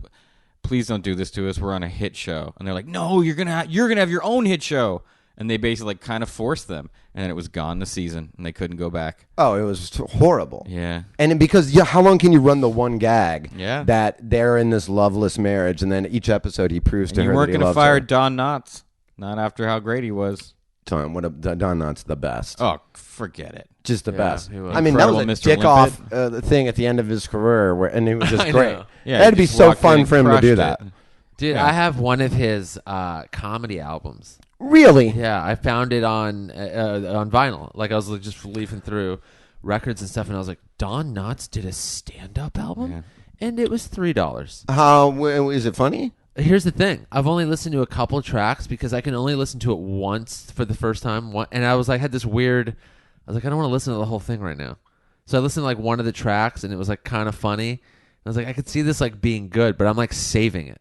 "Please don't do this to us. We're on a hit show." And they're like, "No, you're gonna have your own hit show." And they basically kind of forced them, and then it was gone the season, and they couldn't go back. Oh, it was horrible. Yeah. And because how long can you run the one gag? Yeah. That they're in this loveless marriage, and then each episode he proves to And her you weren't that he going to loves fire her. Don Knotts, not after how great he was. Don Knotts the best. Oh, forget it. Just the best. he was. I mean, that was a Incredible Mr. dick Limpet. off the thing at the end of his career, and it was just I great. know. Yeah, That'd he be just so walked in fun and for him to do crushed that. it. Dude, Yeah. I have one of his comedy albums. Really? Yeah, I found it on vinyl. Like I was like, just leafing through records and stuff, and I was like, Don Knotts did a stand-up album, and it was $3. How is it funny? Here's the thing: I've only listened to a couple tracks because I can only listen to it once for the first time. And I was like, had this weird. I was like, I don't want to listen to the whole thing right now. So I listened to like one of the tracks, and it was like kind of funny. And I was like, I could see this like being good, but I'm like saving it.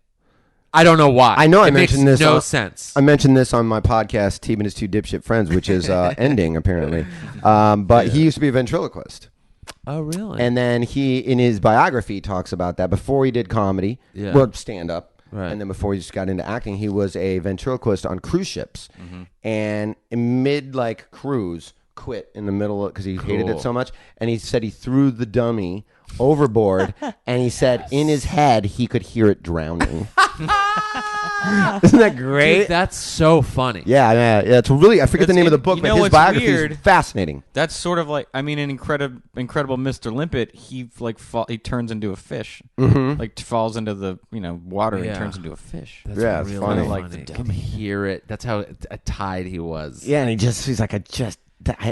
I don't know why. I know it I mentioned makes this. No sense. I mentioned this on my podcast, Team and His Two Dipshit Friends, which is ending apparently. But he used to be a ventriloquist. Oh, really? And then he, in his biography, talks about that before he did comedy, stand-up. Right. And then before he just got into acting, he was a ventriloquist on cruise ships. And in mid cruise, quit in the middle because he hated it so much. And he said he threw the dummy overboard, and he said in his head he could hear it drowning. Isn't that great? Dude, that's so funny. Yeah. It's really. I forget the name of the book, you but know his what's biography weird? is fascinating. That's sort of like, I mean, in Incredible Mr. Limpet, he he turns into a fish, like falls into the water and turns into a fish. That's Yeah, it's really funny. Like the You dummy. can hear it. That's how tied he was. Yeah, and he's like,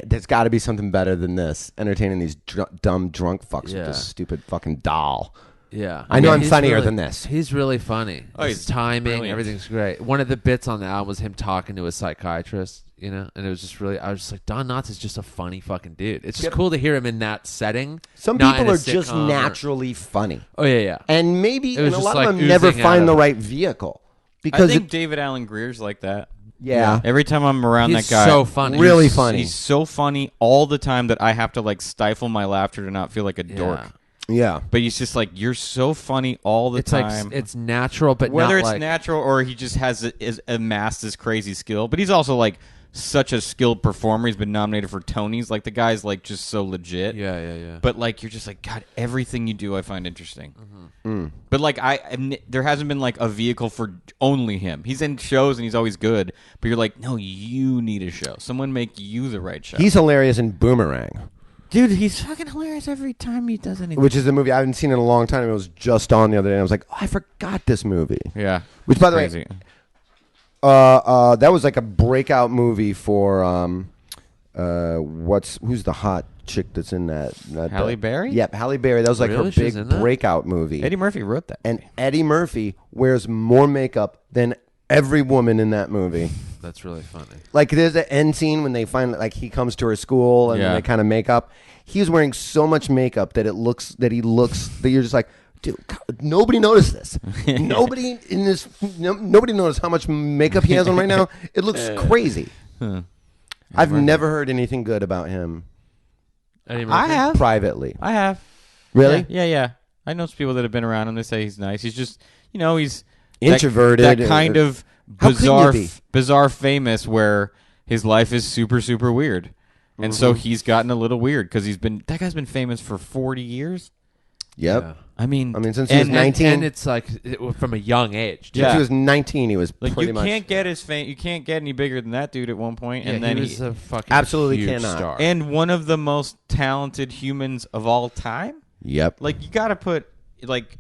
there's got to be something better than this. Entertaining these dumb drunk fucks with this stupid fucking doll. Yeah, I know I'm he's funnier really- than this. He's really funny. Oh, His he's timing, brilliant. everything's great. One of the bits on the album was him talking to a psychiatrist, and it was just really. I was just like, Don Knotts is just a funny fucking dude. It's just cool to hear him in that setting. Some not people in a are just sitcom or- naturally funny. Oh yeah. And maybe It was and a just lot like of them never oozing find out the of- right vehicle. I Because think David Allen Greer's like that. yeah. Every time I'm around He's that guy, so funny. Really he's- funny. He's so funny all the time that I have to like stifle my laughter to not feel like a dork. Yeah. But he's just like, you're so funny all the It's time. like it's natural, but Whether not it's like, natural or he just has amassed this crazy skill. But he's also like such a skilled performer. He's been nominated for Tonys. Like the guy's like just so legit. Yeah. But like you're just like, God, everything you do I find interesting. But like there hasn't been like a vehicle for only him. He's in shows and he's always good. But you're like, no, you need a show. Someone make you the right show. He's hilarious in Boomerang, Dude, he's fucking hilarious every time he does anything. which is a movie I haven't seen in a long time. It was just on the other day. And I was like, oh, I forgot this movie. Yeah. Which, by the way, Crazy. that was like a breakout movie for who's the hot chick that's in that? Halle Berry? Yep, Halle Berry. That was like Really? her She was big in that? breakout movie. Eddie Murphy wrote that. And Eddie Murphy wears more makeup than every woman in that movie. That's really funny. Like there's an end scene when they find like he comes to her school and Yeah. they kind of make up. He's wearing so much makeup that that you're just like, dude, nobody noticed this. Nobody noticed how much makeup he has on right now. It looks crazy. I've never heard anything good about him Eddie I Murphy? have. privately. I have. Really? Yeah. I know some people that have been around him. They say he's nice. He's just, he's Introverted. That kind of How couldn't you be? bizarre famous where his life is super, super weird. And so he's gotten a little weird because that guy's been famous for 40 years. Yep. Yeah. I mean, since he was 19. and it's like from a young age. Too. Since Yeah. he was 19, he was like pretty you much. can't get his fame. You can't get any bigger than that dude at one point. Yeah, And then he was a fucking Absolutely huge cannot. star. and one of the most talented humans of all time. Yep. Like you got to put like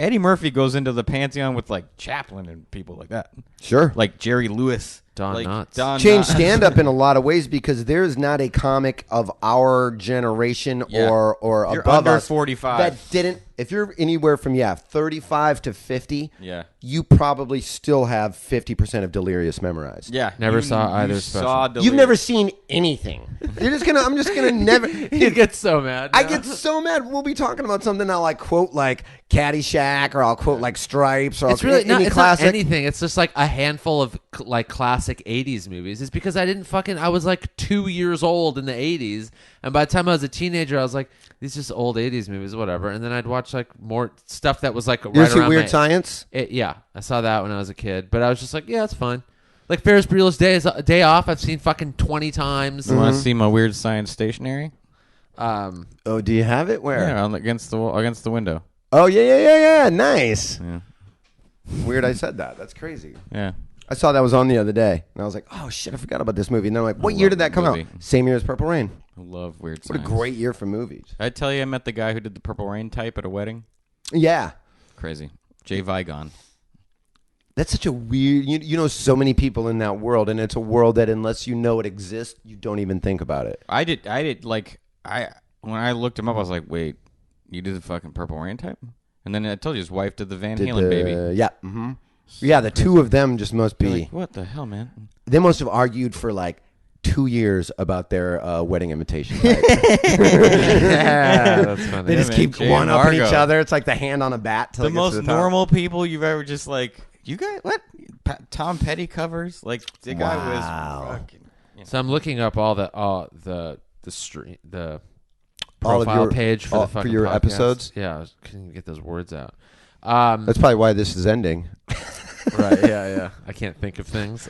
Eddie Murphy goes into the pantheon with like Chaplin and people like that, Sure. like Jerry Lewis, Don like, Knotts. Don Change Knotts. stand-up in a lot of ways because there's not a comic of our generation Yeah. or You're above under us 45. that didn't. If you're anywhere from 35 to 50, Yeah. you probably still have 50% of Delirious memorized. Yeah, Never you- saw you either saw special. Delirious. You've never seen anything. I'm just gonna never. He gets so mad. I now. get so mad. We'll be talking about something. I'll like quote like Caddyshack, or I'll quote like Stripes, or It's I'll really any it's classic. not anything. It's just like a handful of like classic '80s movies. It's because I was like 2 years old in the '80s, and by the time I was a teenager, I was like, these just old '80s movies, whatever. And then I'd watch like more stuff that was like You right ever see around Weird my- Science? Yeah, I saw that when I was a kid, but I was just like, yeah, it's fine. Like Ferris Bueller's Day Off, I've seen fucking 20 times. You want to see my weird science stationery? Oh, do you have it? Where? Yeah, against the wall, against the window. Oh yeah. Nice. Yeah, Weird. I said that. That's crazy. yeah. I saw that was on the other day, and I was like, "Oh shit, I forgot about this movie." And then I'm like, "What year did that come out?" movie. Same year as Purple Rain. I love weird What a science. great year for movies. I tell you, I met the guy who did the Purple Rain type at a wedding. Yeah, Crazy, Jay Vigon. that's such a weird. You know, so many people in that world, and it's a world that unless you know it exists, you don't even think about it. I did like when I looked him up, I was like, wait, you did the fucking Purple Rain type? And then I told you his wife did the Van Did Halen baby. Yeah. Mm-hmm. Yeah, the two of them just must be. Like, what the hell, man? They must have argued for like 2 years about their wedding invitation. Yeah, that's funny. They just man, keep Jay one and up in each Margo. other. It's like the hand on a bat. Till The it gets to most the top. normal people you've ever just like, you guys, what? Tom Petty covers? Like, the guy Wow. was fucking. So I'm looking up all the stream the All of profile your- page for all- the for fucking your podcast. episodes? Yeah, I couldn't even get those words out. That's probably why this is ending. Right? Yeah. I can't think of things.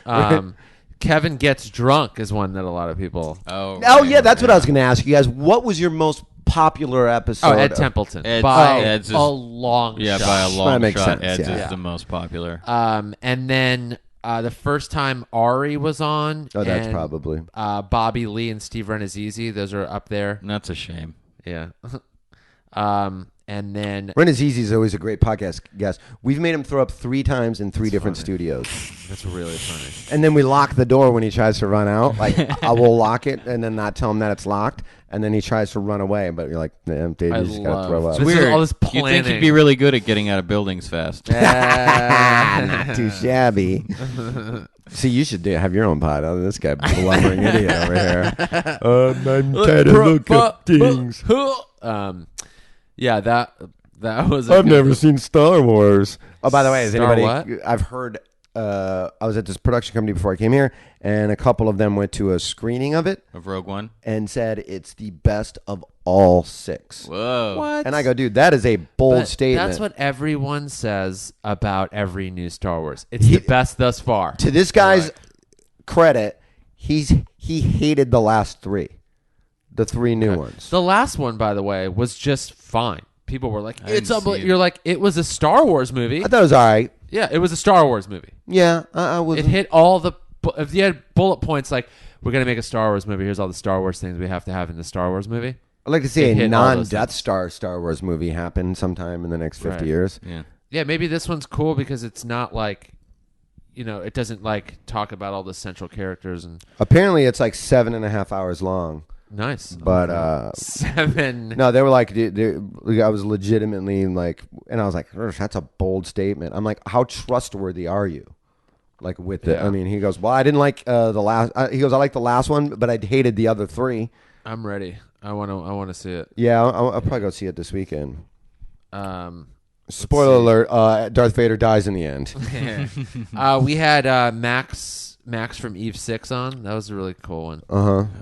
Kevin Gets Drunk is one that a lot of people. Oh, Oh yeah, that's what I was going to ask you guys. What was your most popular episode. Oh, Ed Templeton. Ed's- by Ed's a is- long Yeah, shot. by a long makes shot, sense, Ed's yeah. is the most popular. And then the first time Ari was on. Oh, that's and, probably. Bobby Lee and Steve Renazizi. Those are up there. That's a shame. Yeah. And then Ren Azizi is always a great podcast guest. We've made him throw up 3 times in 3 different studios. that's really funny. And then we lock the door when he tries to run out. Like, I will lock it and then not tell him that it's locked. And then he tries to run away. But you're like, damn, dude, you just got to throw up. This is all this You think planning. he'd be really good at getting out of buildings fast? Not too shabby. See, you should have your own pod. Oh, this guy blubbering idiot over here. I'm trying to look up things. Yeah, that was. I've never seen Star Wars. Oh, by the way, is Star anybody? what? I've heard. I was at this production company before I came here, and a couple of them went to a screening of it Of Rogue One? and said it's the best of all 6. Whoa. What? And I go, dude, that is a bold But statement. That's what everyone says about every new Star Wars. It's the best thus far. To this guy's credit, he hated the last 3, the 3 new ones. The last one, by the way, was just fine. People were like, "It's didn't see it. You're like, it was a Star Wars movie. I thought it was all right. Yeah, it was a Star Wars movie. Yeah, I was. It hit all the. If you had bullet points like, we're gonna make a Star Wars movie. Here's all the Star Wars things we have to have in the Star Wars movie. I'd like to see It a hit all those non-Death things. Star Wars movie happen sometime in the next 50 Right. years. Yeah. Yeah, maybe this one's cool because it's not like, it doesn't like talk about all the central characters and Apparently, it's like 7.5 hours long. nice. But 7. no, they were like, I was legitimately like, and I was like, that's a bold statement. I'm like, how trustworthy are you? Like with it, Yeah. I mean, he goes, well, I didn't like the last. He goes, I like the last one, but I hated the other 3. I'm ready. I want to see it. Yeah, I'll probably go see it this weekend. Um, Spoiler alert: Darth Vader dies in the end. we had Max from Eve 6 on. That was a really cool one.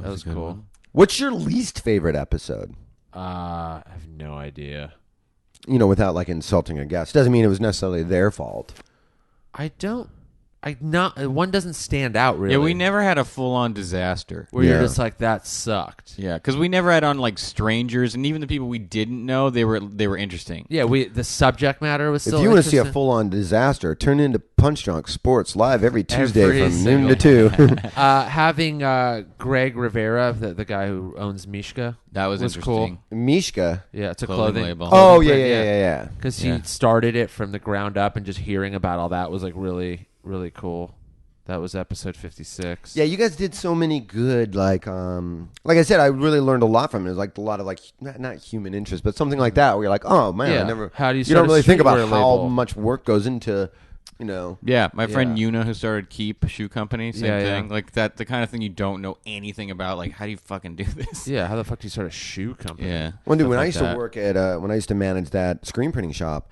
That was cool. What's your least favorite episode? I have no idea. Without like insulting a guest, doesn't mean it was necessarily their fault. One doesn't stand out really. Yeah, we never had a full-on disaster. where Yeah. you're just like, that sucked. Yeah, because we never had on like strangers, and even the people we didn't know, they were interesting. Yeah, the subject matter was still If you want to see a interesting. full-on disaster, turn into Punch Drunk Sports live every Tuesday Every from noon to single- 2. Having Greg Rivera, the guy who owns Mishka, That was interesting. cool. Mishka. Yeah, it's a Clothing clothing label. Oh, clothing yeah, brand, yeah. Because Yeah. he started it from the ground up, and just hearing about all that was like really, really cool. That was episode 56. Yeah, you guys did so many good, like I said, I really learned a lot from it. It was like a lot of like not human interest, but something like that where you're like, oh man, Yeah. I never. How do you You start don't a really think about streetwear how label? much work goes into, Yeah, my friend Yeah. Yuna, who started Keep Shoe Company, same Yeah, thing. yeah. Like that, the kind of thing you don't know anything about. Like, how do you fucking do this? Yeah, how the fuck do you start a shoe company? Yeah. Well, dude, Stuff when I like used that. to work at when I used to manage that screen printing shop,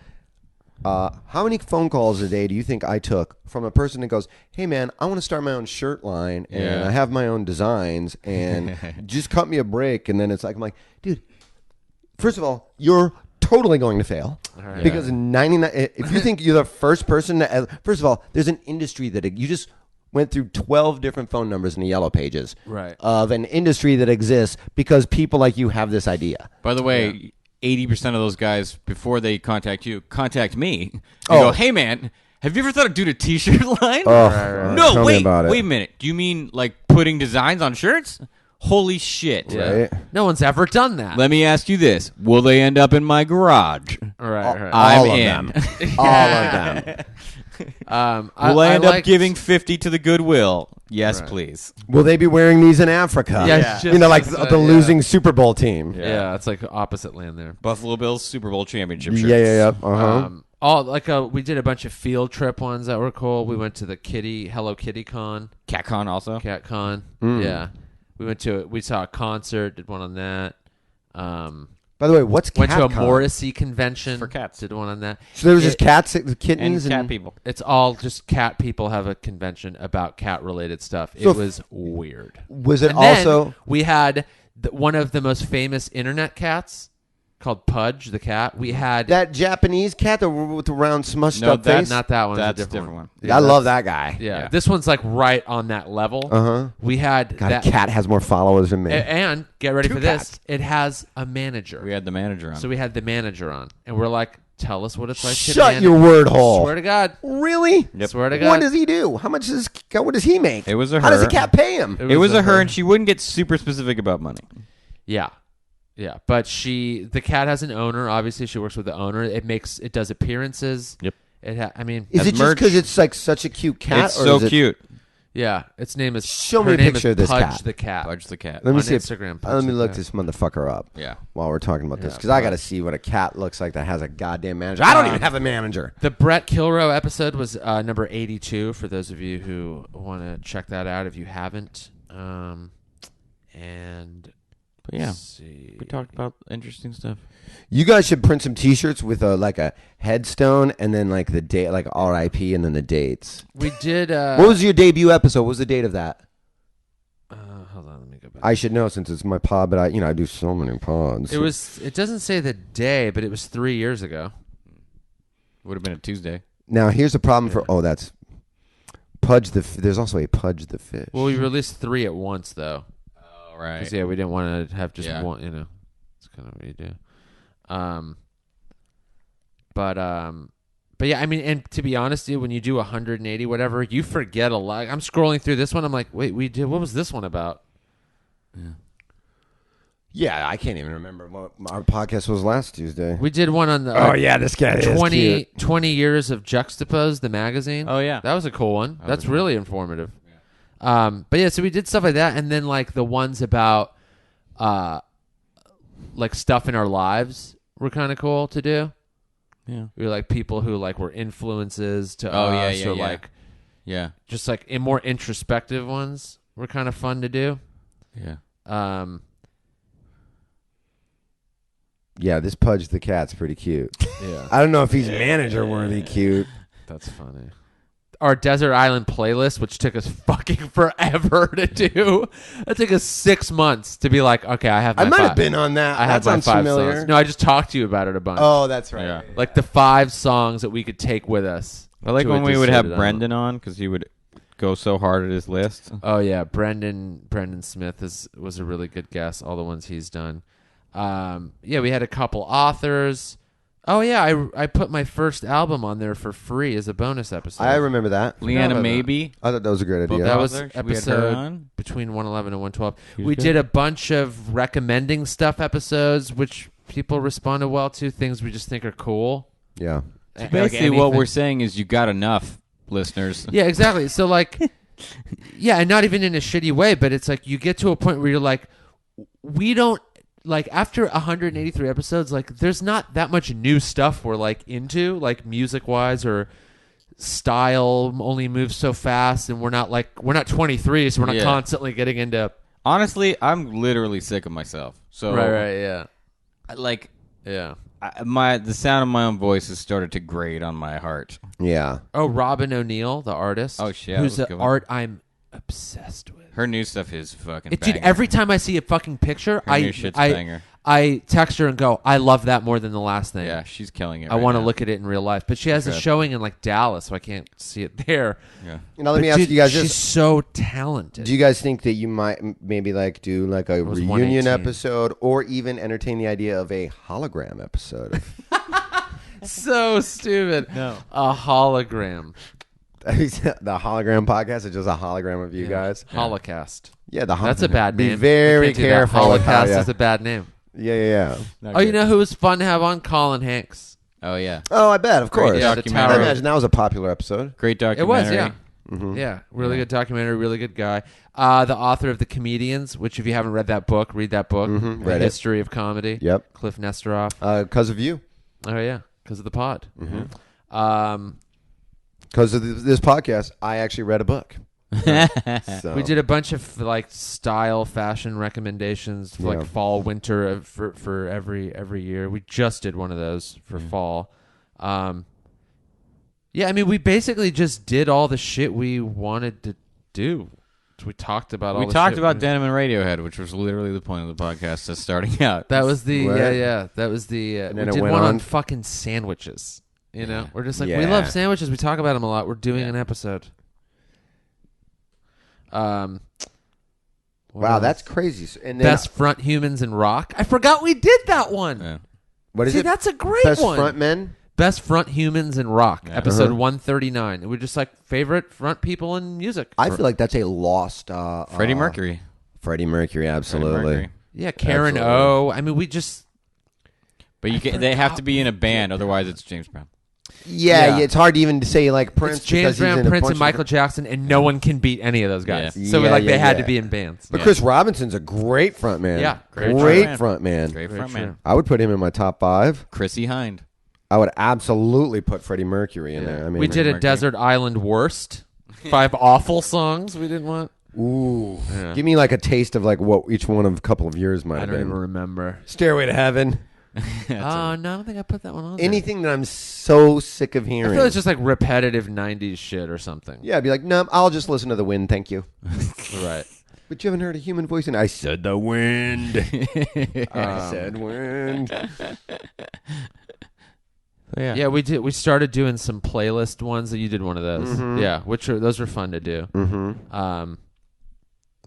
how many phone calls a day do you think I took from a person that goes, "Hey, man, I want to start my own shirt line, and Yeah. I have my own designs, and just cut me a break." And then it's like, I'm like, dude, first of all, you're totally going to fail right. because 99. If you think you're the first person to, first of all, there's an industry that you just went through 12 different phone numbers in the yellow pages Right. of an industry that exists because people like you have this idea. By the way, 80% of those guys, before they contact you, contact me and Oh. go, "Hey, man, have you ever thought of doing a T-shirt line?" Oh, No, tell me wait, about it. wait a minute. Do you mean like putting designs on shirts? Holy shit! Yeah. Right. No one's ever done that. Let me ask you this: will they end up in my garage? right. I'm all of in. them. All of them. Will I end up giving 50 to the Goodwill? Yes, Right. please. Will they be wearing these in Africa? Yeah, You know, like just- the yeah. losing Super Bowl team. Yeah, it's like opposite land there. Buffalo Bills Super Bowl championship Yeah, shirts. yeah, yeah. Uh-huh. We did a bunch of field trip ones that were cool. We went to the Hello Kitty Con, CatCon also. Cat Con. Mm. Yeah, we saw a concert, did one on that. By the way, what's Went to a CatCon? Morrissey convention For cats. Did one on that. So there was just It- cats, And kittens, cat people. It's all just cat people have a convention about cat related stuff. So It was weird. Was it And then also? we had one of the most famous internet cats called Pudge the cat. We had That Japanese cat with the round smushed No, up that- face. not that one. That's it's a different one. Yeah, I love that guy. Yeah. Yeah. This one's like right on that level. We had God, that a cat has more followers than me. and get ready Two for this. cats. It has a manager. We had the manager on. So we had the manager on, and we're like, "Tell us what it's like." to Shut manage. your word hole. Swear to God. Really? Swear to God. What does he do? How much does what does he make? It was a How does her. the cat pay him? it was a her, and she wouldn't get super specific about money. Yeah. Yeah, but the cat has an owner. Obviously, she works with the owner. It does appearances. Yep. I mean, Is As it just merch- because it's like such a cute cat? It's or so is it- cute. yeah, its name is. Show me her a name picture is of this Pudge cat. the cat. Pudge the cat. Let me On see. Instagram, Pudge Let me the look cat. this motherfucker up. Yeah. While we're talking about this, Yeah, because I got to see what a cat looks like that has a goddamn manager. I don't even have a manager. The Brett Kilrow episode was number 82. For those of you who want to check that out, if you haven't, and But yeah, let's see. we talked about interesting stuff. You guys should print some T-shirts with like a headstone and then like the date, like R.I.P. and then the dates. We did. What was your debut episode? What was the date of that? Hold on, let me go back. I should know since it's my pod, but I do so many pods. It doesn't say the day, but it was 3 years ago. Would have been a Tuesday. Now here's the problem for that's Pudge the. There's also a Pudge the fish. Well, we released 3 at once, though. All right. 'Cause, yeah, we didn't want to have just Yeah. one. It's kind of what you do. But yeah, I mean, and to be honest, dude, when you do 180 whatever, you forget a lot. I'm scrolling through this one. I'm like, wait, what was this one about? Yeah, I can't even remember what our podcast was last Tuesday. We did one on the this guy 20 years of Juxtaposed, the magazine. Oh, yeah. That was a cool one. That's really informative. But yeah, so we did stuff like that, and then like the ones about like stuff in our lives were kind of cool to do. Yeah. We were like people who like were influences to Oh, us, yeah, or yeah. like Yeah. just like in more introspective ones were kind of fun to do. Yeah. Yeah, this Pudge the cat's pretty cute. Yeah, I don't know if he's manager worthy cute. that's funny. Our Desert Island playlist, which took us fucking forever to do. It took us 6 months to be like, okay, I have my I might five. have been on that. I that have my sounds 5 familiar. songs. No, I just talked to you about it a bunch. Oh, that's right. Yeah. Like the 5 songs that we could take with us. I like to a when we would have deserted Brendan on because he would go so hard at his list. Oh yeah, Brendan Smith was a really good guest. All the ones he's done. Yeah, we had a couple authors. Oh yeah, I put my first album on there for free as a bonus episode. I remember that. Leanna about Maybe. I thought that was a great idea. That was Author? Should we have her episode on? between 111 and 112. He was We good. did a bunch of recommending stuff episodes, which people responded well to. Things we just think are cool. Yeah. Like Basically, what anything. we're saying is you got enough, listeners. Yeah, exactly. So like, yeah, and not even in a shitty way, but it's like you get to a point where you're like, we don't like after 183 episodes, like there's not that much new stuff we're like into, like music wise or style only moves so fast, and we're not 23, so we're not Yeah. constantly getting into Honestly, I'm literally sick of myself. So, yeah, like, yeah. the sound of my own voice has started to grate on my heart. Yeah. Oh, Robin O'Neill, the artist. Oh, shit, who's that was a the good one. art I'm obsessed with. Her new stuff is fucking. Dude, banger. every time I see a fucking picture, Her new shit's banger. I text her and go, I love that more than the last thing. Yeah, she's killing it. I want to look at it in real life. But she has a Good. showing in like Dallas, so I can't see it there. Yeah. Now let But me ask dude, you guys she's this: so talented. do you guys think that you might maybe like do like a was reunion 118. episode, or even entertain the idea of a hologram episode? so stupid. No. A hologram. The hologram podcast is just a hologram of you guys. Holocaust. Yeah, the That's a bad Be name. very You can't do that. careful. with how- Holocaust yeah. is a bad name. Yeah. Not Oh, you good. know who was fun to have on? Colin Hanks. Oh yeah. Oh, I bet, of course. Yeah, the I documentary. imagine that was a popular episode. Great It documentary. was, yeah. Yeah, really good documentary, really good guy. The author of The Comedians, which if you haven't read that book, read that book. The Read it. History of Comedy. Yep. Cliff Nestoroff. Because of you. Oh, yeah, because of the pod. Because of this podcast, I actually read a book. So. We did a bunch of like style, fashion recommendations for Yeah. like fall, winter for every year. We just did one of those for fall. Yeah, I mean, we basically just did all the shit we wanted to do We talked about all We the talked shit about Denim and Radiohead, which was literally the point of the podcast that's starting out. That was the Right. That was the. And we then it did went one on on. fucking sandwiches. You know, we're just like we Yeah. love sandwiches. We talk about them a lot. We're doing Yeah. an episode. What Wow, else? that's crazy. And then Best front humans in rock. I forgot we did that one. Yeah. what is See, it? that's a great Best one. front men. Best front humans in rock. Yeah. Episode 139. We're just like favorite front people in music. I feel like that's a lost. Freddie Mercury. Freddie Mercury, absolutely. Freddie Mercury. Yeah, Karen Absolutely. O. I mean, we just. But they have to be in a band, otherwise it's James Brown. Yeah, Yeah. it's hard to even to say like Prince. It's James because he's Brown, in a Prince, bunch and of Michael Jackson, and no one can beat any of those guys. Yeah. So Yeah, like they had yeah. to be in bands. But Yeah. Chris Robinson's a great front man. Yeah, great, great front man. Great Very front true. man. I would put him in my top 5. Chrissy Hind. I would absolutely put Freddie Mercury in there. I mean, We did a Mercury. Desert Island worst. 5 awful songs we didn't want. Ooh, Yeah. give me like a taste of like what each one of a couple of yours might I have don't been. even remember. Stairway to Heaven. Oh, no, I don't think I put that one on there. Anything that I'm so sick of I hearing. feel it's just like repetitive 90s shit or something. Yeah, I'd be like, no, I'll just listen to the wind, thank you. Right. But you haven't heard a human voice, and I said the wind. I Um, said wind. Yeah. Yeah, we did. We started doing some playlist ones. That you did one of those. Yeah, those were fun to do. Mm-hmm.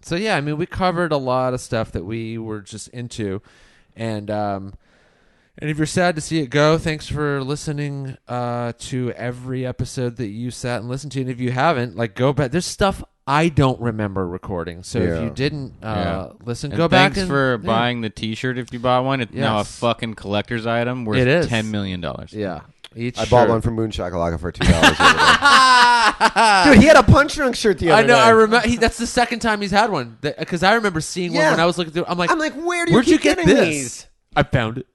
So yeah, I mean, we covered a lot of stuff that we were just into, and if you're sad to see it go, thanks for listening to every episode that you sat and listened to. And if you haven't, like, go back. There's stuff I don't remember recording. So if Yeah. you didn't listen, And go back. thanks for buying the T-shirt if you bought one. It's now a Yes. fucking collector's item worth It is. $10 million. Yeah, each I bought one from Moon Shakalaka for $2 the other day. Dude, he had a Punch Drunk shirt the other I know. day. I remember. That's the second time he's had one. Because I remember seeing one Yeah. when I was looking through. I'm like, where do where'd you get getting this? these? I found it.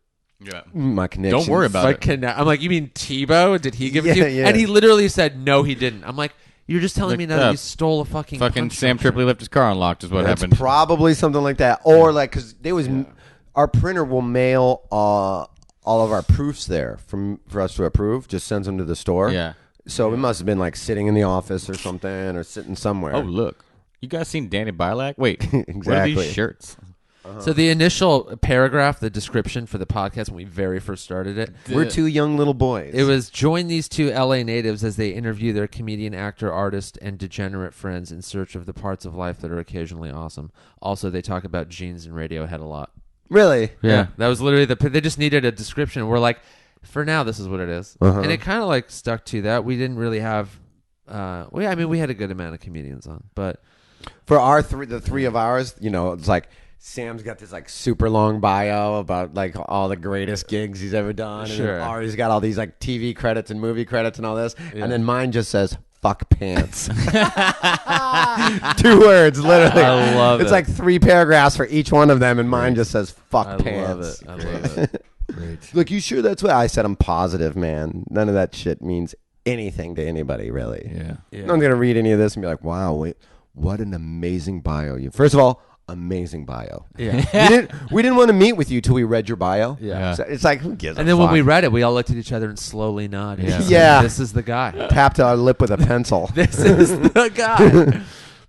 Yeah. My connections. Don't worry about Like, it. I'm like, you mean Tebow? Did he give it to Yeah, you? yeah. And he literally said, no, he didn't. I'm like, you're just telling Look me now that up. you stole a fucking Fucking Punch Sam Drunk Tripoli left his car unlocked is what That's happened. probably something like that. Or like, because there was, our printer will mail all of our proofs there for us to approve. Just sends them to the store. Yeah. So it must have been like sitting in the office or something, or sitting somewhere. Oh, look. You guys seen Danny Bilak? Wait. What are Exactly. these shirts? So the initial paragraph, the description for the podcast when we very first started it, We're two young little boys. it was join these two LA natives as they interview their comedian, actor, artist, and degenerate friends in search of the parts of life that are occasionally awesome. Also, they talk about jeans and Radiohead a lot. Really? Yeah, that was literally they just needed a description. We're like, for now, this is what it is, Uh-huh. and it kind of like stuck to that. We didn't really have, we had a good amount of comedians on, but For the three of ours, it's like Sam's got this like super long bio about like all the greatest gigs he's ever done. Sure. And then Ari's got all these like TV credits and movie credits and all this. Yeah. And then mine just says fuck pants. 2 words, literally. I love it's it. like 3 paragraphs for each one of them, and mine just says fuck I pants. love it. I love it. Great. Look, you sure that's what I said? I'm positive, man. None of that shit means anything to anybody, really. Yeah. Yeah. I'm not gonna read any of this and be like, "Wow, wait, what an amazing bio!" First of all, amazing bio. Yeah. we didn't want to meet with you till we read your bio. Yeah. So it's like, who gives a And then fuck? when we read it, we all looked at each other and slowly nodded. Yeah. Yeah. This is the guy. tapped our lip with a pencil. This is the guy.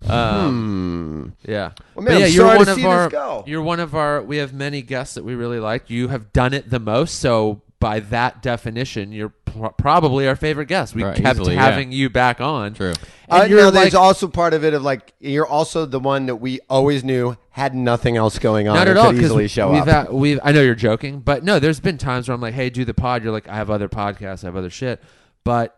Yeah. Well, man, But yeah, I'm you're sorry one to of see our. this go. You're one of our. We have many guests that we really like. You have done it the most, so by that definition, you're probably our favorite guest. We Right, kept easily, having you back on. True. And No, you're there's like, also part of it of like you're also the one that we always knew had nothing else going on. not and at all could easily show we've up. I know you're joking, but no, there's been times where I'm like, hey, do the pod. You're like, I have other podcasts, I have other shit. But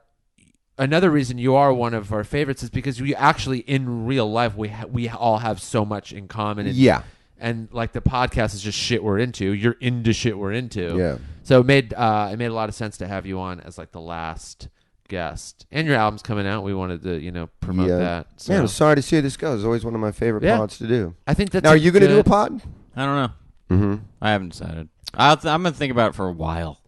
another reason you are one of our favorites is because we actually in real life we all have so much in common. And, Yeah. and like the podcast is just shit we're into. You're into shit we're into. Yeah. So it made a lot of sense to have you on as like the last guest. And your album's coming out. We wanted to promote that. So Man, I'm sorry to see this go. It's always one of my favorite Yeah. pods to do. I think that's Now, are you going to do a good- pod? I don't know. Mm-hmm. I haven't decided. I'm going to think about it for a while.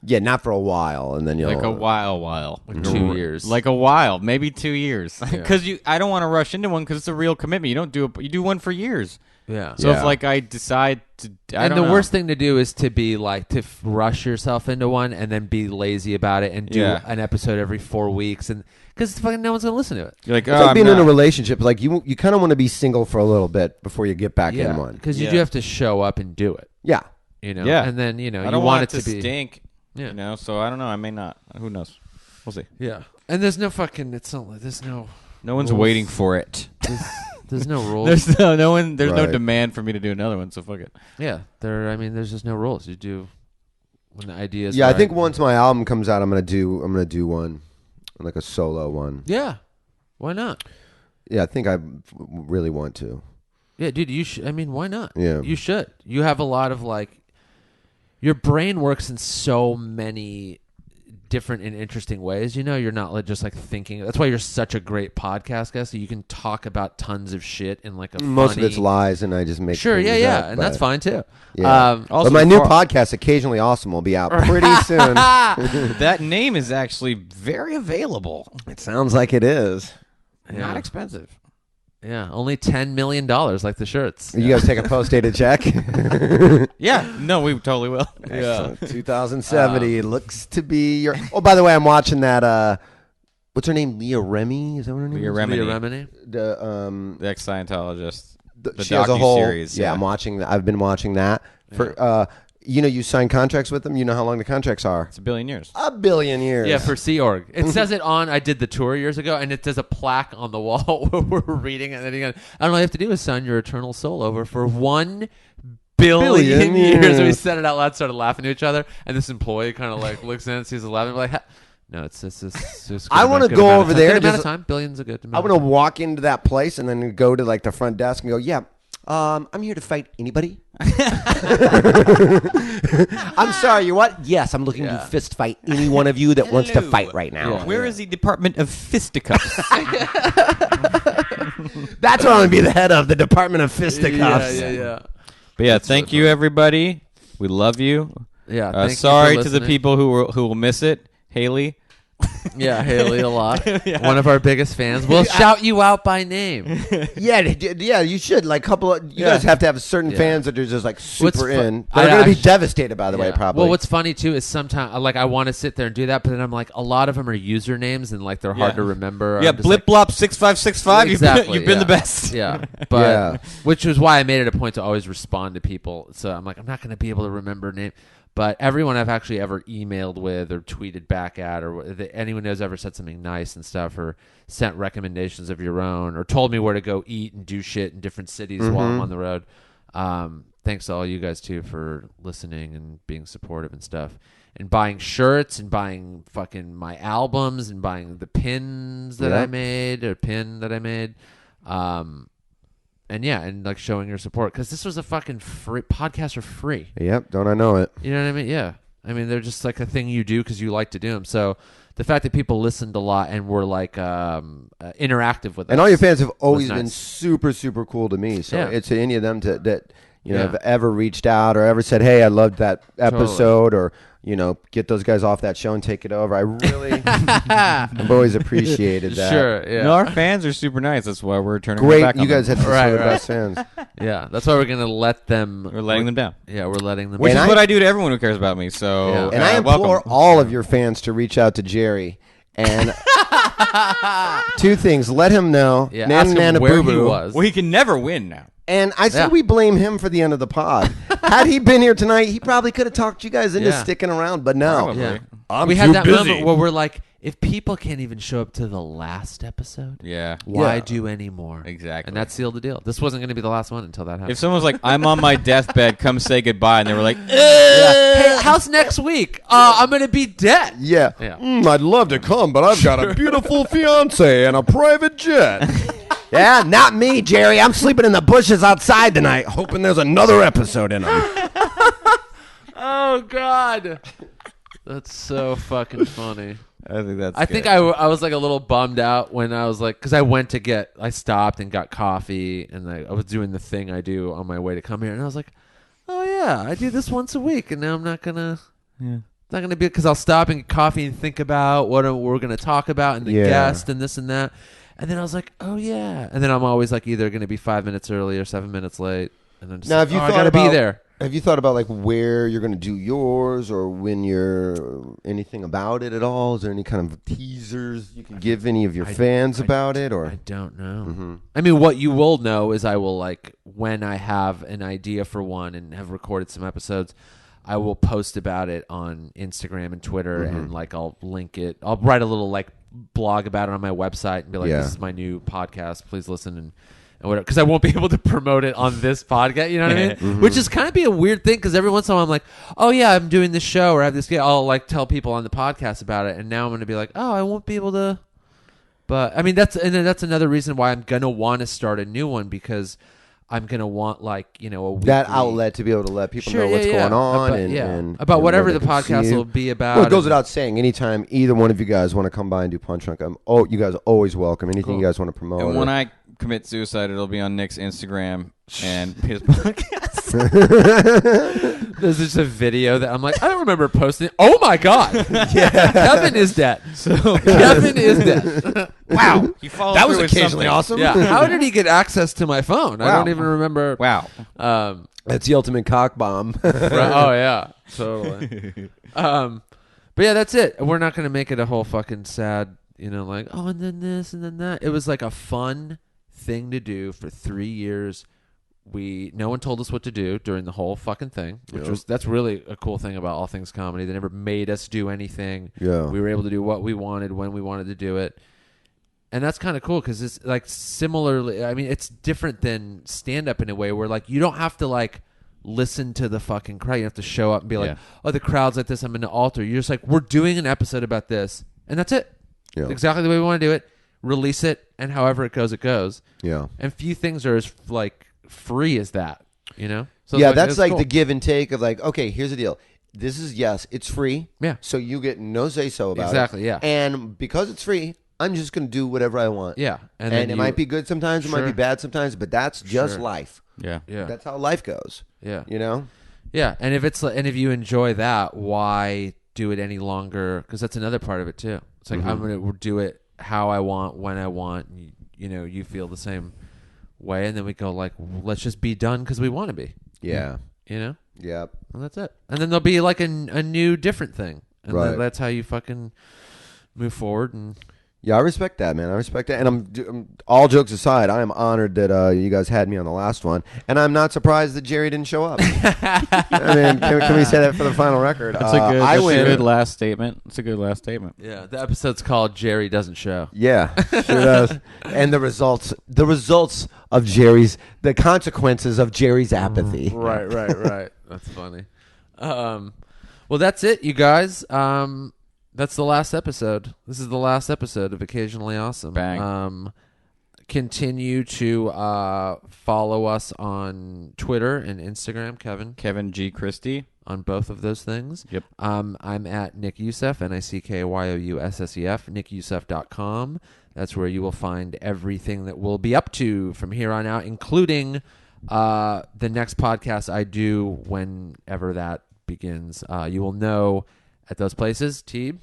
Yeah, not for a while, and then you'll Like a while. Like 2 years. Like a while, maybe 2 years. Because I don't want to rush into one because it's a real commitment. You do one for years. Yeah. So if like I decide to, I don't know. worst thing to do is to be like to rush yourself into one and then be lazy about it and do an episode every 4 weeks, and because fucking no one's gonna listen to it. You're like, it's like being in a relationship. Like you kind of want to be single for a little bit before you get back in one. Because you do have to show up and do it. Yeah. Yeah. And then I you don't want it to be stink. Yeah. So I don't know. I may not. Who knows? We'll see. Yeah. And there's no fucking. There's no. No one's rules. waiting for it. There's no rules. There's no one. There's no demand for me to do another one. So fuck it. Yeah. There's just no rules. You do when the idea is. Yeah, right. I think once my album comes out, I'm gonna do one, like a solo one. Yeah. Why not? Yeah, I think I really want to. Yeah, dude. You should. I mean, why not? Yeah. You should. You have a lot of like. Your brain works in so many different and interesting ways. You're not just like thinking. That's why you're such a great podcast guest. So you can talk about tons of shit in like a most of it's lies, and I just make sure, things yeah, up, and that's fine too. Yeah. Also, but my new podcast, Occasionally Awesome, will be out pretty soon. That name is actually very available. It sounds like it is. Not expensive. Yeah, only $10 million, like the shirts. You guys take a post-dated check? Yeah, no, we totally will. Yeah. 2070 looks to be your... Oh, by the way, I'm watching that... what's her name? Leah Remini? Is that what her name Leah is? Remini. The ex-Scientologist. The she has a whole docu-series. Yeah, I'm watching. I've been watching that for. You sign contracts with them. You know how long the contracts are. It's 1 billion years. 1 billion years. Yeah, for Sea Org. It says it on. I did the tour years ago, and it does a plaque on the wall where we're reading it. And then I don't know. All you have to do is sign your eternal soul over for 1 billion years. And we said it out loud, started laughing to each other, and this employee kind of like looks in, sees 11, like. No, it's just I want to go over there. Good amount of time. Billions of good. I want to walk into that place and then go to like the front desk and go, yeah, I'm here to fight anybody. I'm sorry, you what? Yes, I'm looking to fist fight any one of you that wants to fight right now. Yeah. Where is the Department of Fisticuffs? That's what I'm going to be the head of, the Department of Fisticuffs. Yeah. But yeah, thank you, everybody. We love you. Yeah. Sorry to the people who will miss it. Haley. Yeah, Haley a lot. One of our biggest fans. We'll shout you out by name. Yeah, you should. Like, you guys have to have certain fans that are just like super in. They're going to be devastated, by the way, probably. Well, what's funny too is sometimes, like, I want to sit there and do that, but then I'm like, a lot of them are usernames and like they're hard to remember. Yeah, blip blop 6565. Exactly, You've been the best. Yeah, but which was why I made it a point to always respond to people. So I'm like, I'm not going to be able to remember name. But everyone I've actually ever emailed with or tweeted back at or anyone who's ever said something nice and stuff or sent recommendations of your own or told me where to go eat and do shit in different cities while I'm on the road. Thanks to all you guys, too, for listening and being supportive and stuff. And buying shirts and buying fucking my albums and buying the pins that I made or pin that I made. And like showing your support because this was a fucking free podcasts are free. Yep, don't I know it? You know what I mean? Yeah, I mean they're just like a thing you do because you like to do them. So the fact that people listened a lot and were like interactive with us, and all your fans have always nice. been super super cool to me. So it's to any of them that have ever reached out or ever said, "Hey, I loved that episode," or get those guys off that show and take it over. I really, I've always appreciated that. Sure, yeah. No, our fans are super nice. That's why we're turning Great, back on you guys them. had some of the best fans. Yeah, that's why we're gonna let them. We're letting them down. Yeah, we're letting them. Which down. is what I do to everyone who cares about me. So, and I implore all of your fans to reach out to Jerry and 2 things: let him know, ask him where he was. Well, he can never win now. And I say we blame him for the end of the pod. Had he been here tonight, he probably could have talked you guys into sticking around, but no. Probably. We had that moment where we're like, if people can't even show up to the last episode, why do any more? Exactly. And that sealed the deal. This wasn't going to be the last one until that happened. If someone was like, I'm on my deathbed, come say goodbye, and they were like, Hey, how's next week? I'm going to be dead. Yeah. I'd love to come, but I've got a beautiful fiance and a private jet. Yeah, not me, Jerry. I'm sleeping in the bushes outside tonight, hoping there's another episode in them. Oh, God. That's so fucking funny. I think that's I think I was like a little bummed out when I was like, because I stopped and got coffee and I was doing the thing I do on my way to come here. And I was like, oh, yeah, I do this once a week. And now I'm not going to. Yeah. It's not going to be because I'll stop and get coffee and think about what we're going to talk about and the guest and this and that. And then I was like, oh, yeah. And then I'm always like either going to be 5 minutes early or 7 minutes late. And then just now, like, have you I thought got to be there. Have you thought about like where you're going to do yours or when you're anything about it at all? Is there any kind of teasers you can give any of your fans about it? Or I don't know. I mean, what you will know is I will like when I have an idea for one and have recorded some episodes, I will post about it on Instagram and Twitter and like I'll link it. I'll write a little like blog about it on my website and be like, this is my new podcast. Please listen and whatever, because I won't be able to promote it on this podcast, you know what I mean? Which is kind of be a weird thing because every once in a while I'm like, oh yeah, I'm doing this show or I have this. I'll like tell people on the podcast about it, and now I'm going to be like, oh, I won't be able to. But I mean, that's another reason why I'm going to want to start a new one because I'm going to want like a weekly, that outlet to be able to let people know what's going on and about whatever and the podcast will be about. Well, it goes without saying, anytime either one of you guys want to come by and do Punch Drunk, you guys are always welcome. Anything you guys want to promote. And when I commit suicide, it'll be on Nick's Instagram and his podcast. There's just a video that I'm like, I don't remember posting. Oh my god, Kevin is dead. Kevin is dead. Wow, he followed that was through with occasionally something. awesome. Yeah, how did he get access to my phone? I don't even remember. Wow, That's the ultimate cock bomb. Oh yeah, totally. But yeah, that's it. We're not gonna make it a whole fucking sad, like and then this and then that. It was like a fun thing to do for 3 years. No one told us what to do during the whole fucking thing, that's really a cool thing about All Things Comedy. They never made us do anything. Yeah, we were able to do what we wanted when we wanted to do it, and that's kind of cool because it's like similarly. I mean, it's different than stand up in a way where like you don't have to like listen to the fucking crowd. You have to show up and be like, oh, the crowd's like this. I'm going to alter. You're just like, we're doing an episode about this, and that's it. Yeah. Exactly the way we want to do it. Release it, and however it goes, it goes. Yeah. And few things are as like free as that, So yeah, that's like cool. the give and take of like, okay, here's the deal. This is it's free. Yeah. So you get no say so about it. Exactly. Yeah. And because it's free, I'm just going to do whatever I want. Yeah. And it might be good sometimes, it might be bad sometimes, but that's just life. Yeah. That's how life goes. Yeah. Yeah. And if you enjoy that, why do it any longer? Because that's another part of it too. It's like I'm going to do it how I want, when I want. You feel the same way, and then we go like, let's just be done because we want to be. Yeah. Yep. And that's it. And then there'll be like a new different thing, and that's how you fucking move forward. And yeah, I respect that, man. I respect that. And I'm all jokes aside, I am honored that you guys had me on the last one, and I'm not surprised that Jerry didn't show up. I mean, can we say that for the final record? That's a good last statement. It's a good last statement. Yeah, the episode's called "Jerry Doesn't Show." Yeah, sure does. And the results of the consequences of Jerry's apathy. Right. That's funny. Well, that's it, you guys. That's the last episode. This is the last episode of Occasionally Awesome. Bang. Continue to follow us on Twitter and Instagram, Kevin G. Christy. On both of those things. Yep. I'm at Nick Youssef, NickYoussef, NickYoussef.com. That's where you will find everything that we'll be up to from here on out, including the next podcast I do whenever that begins. You will know at those places. Teeb?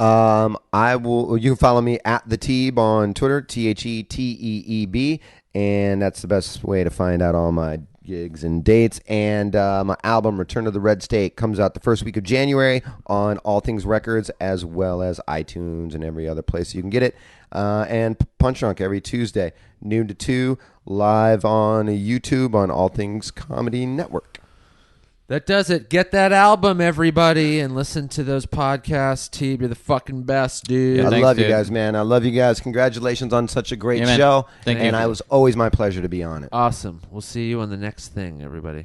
I will. You can follow me at the Teeb on Twitter, TheTeeb, and that's the best way to find out all my gigs and dates. And my album Return to the Red State comes out the first week of January on All Things Records, as well as iTunes and every other place you can get it. And Punch Drunk every Tuesday, noon to 2, live on YouTube on All Things Comedy Network. That does it. Get that album, everybody, and listen to those podcasts. Teeb, you're the fucking best, dude. I love you guys, man. I love you guys. Congratulations on such a great show. Thank you. And it was always my pleasure to be on it. Awesome. We'll see you on the next thing, everybody.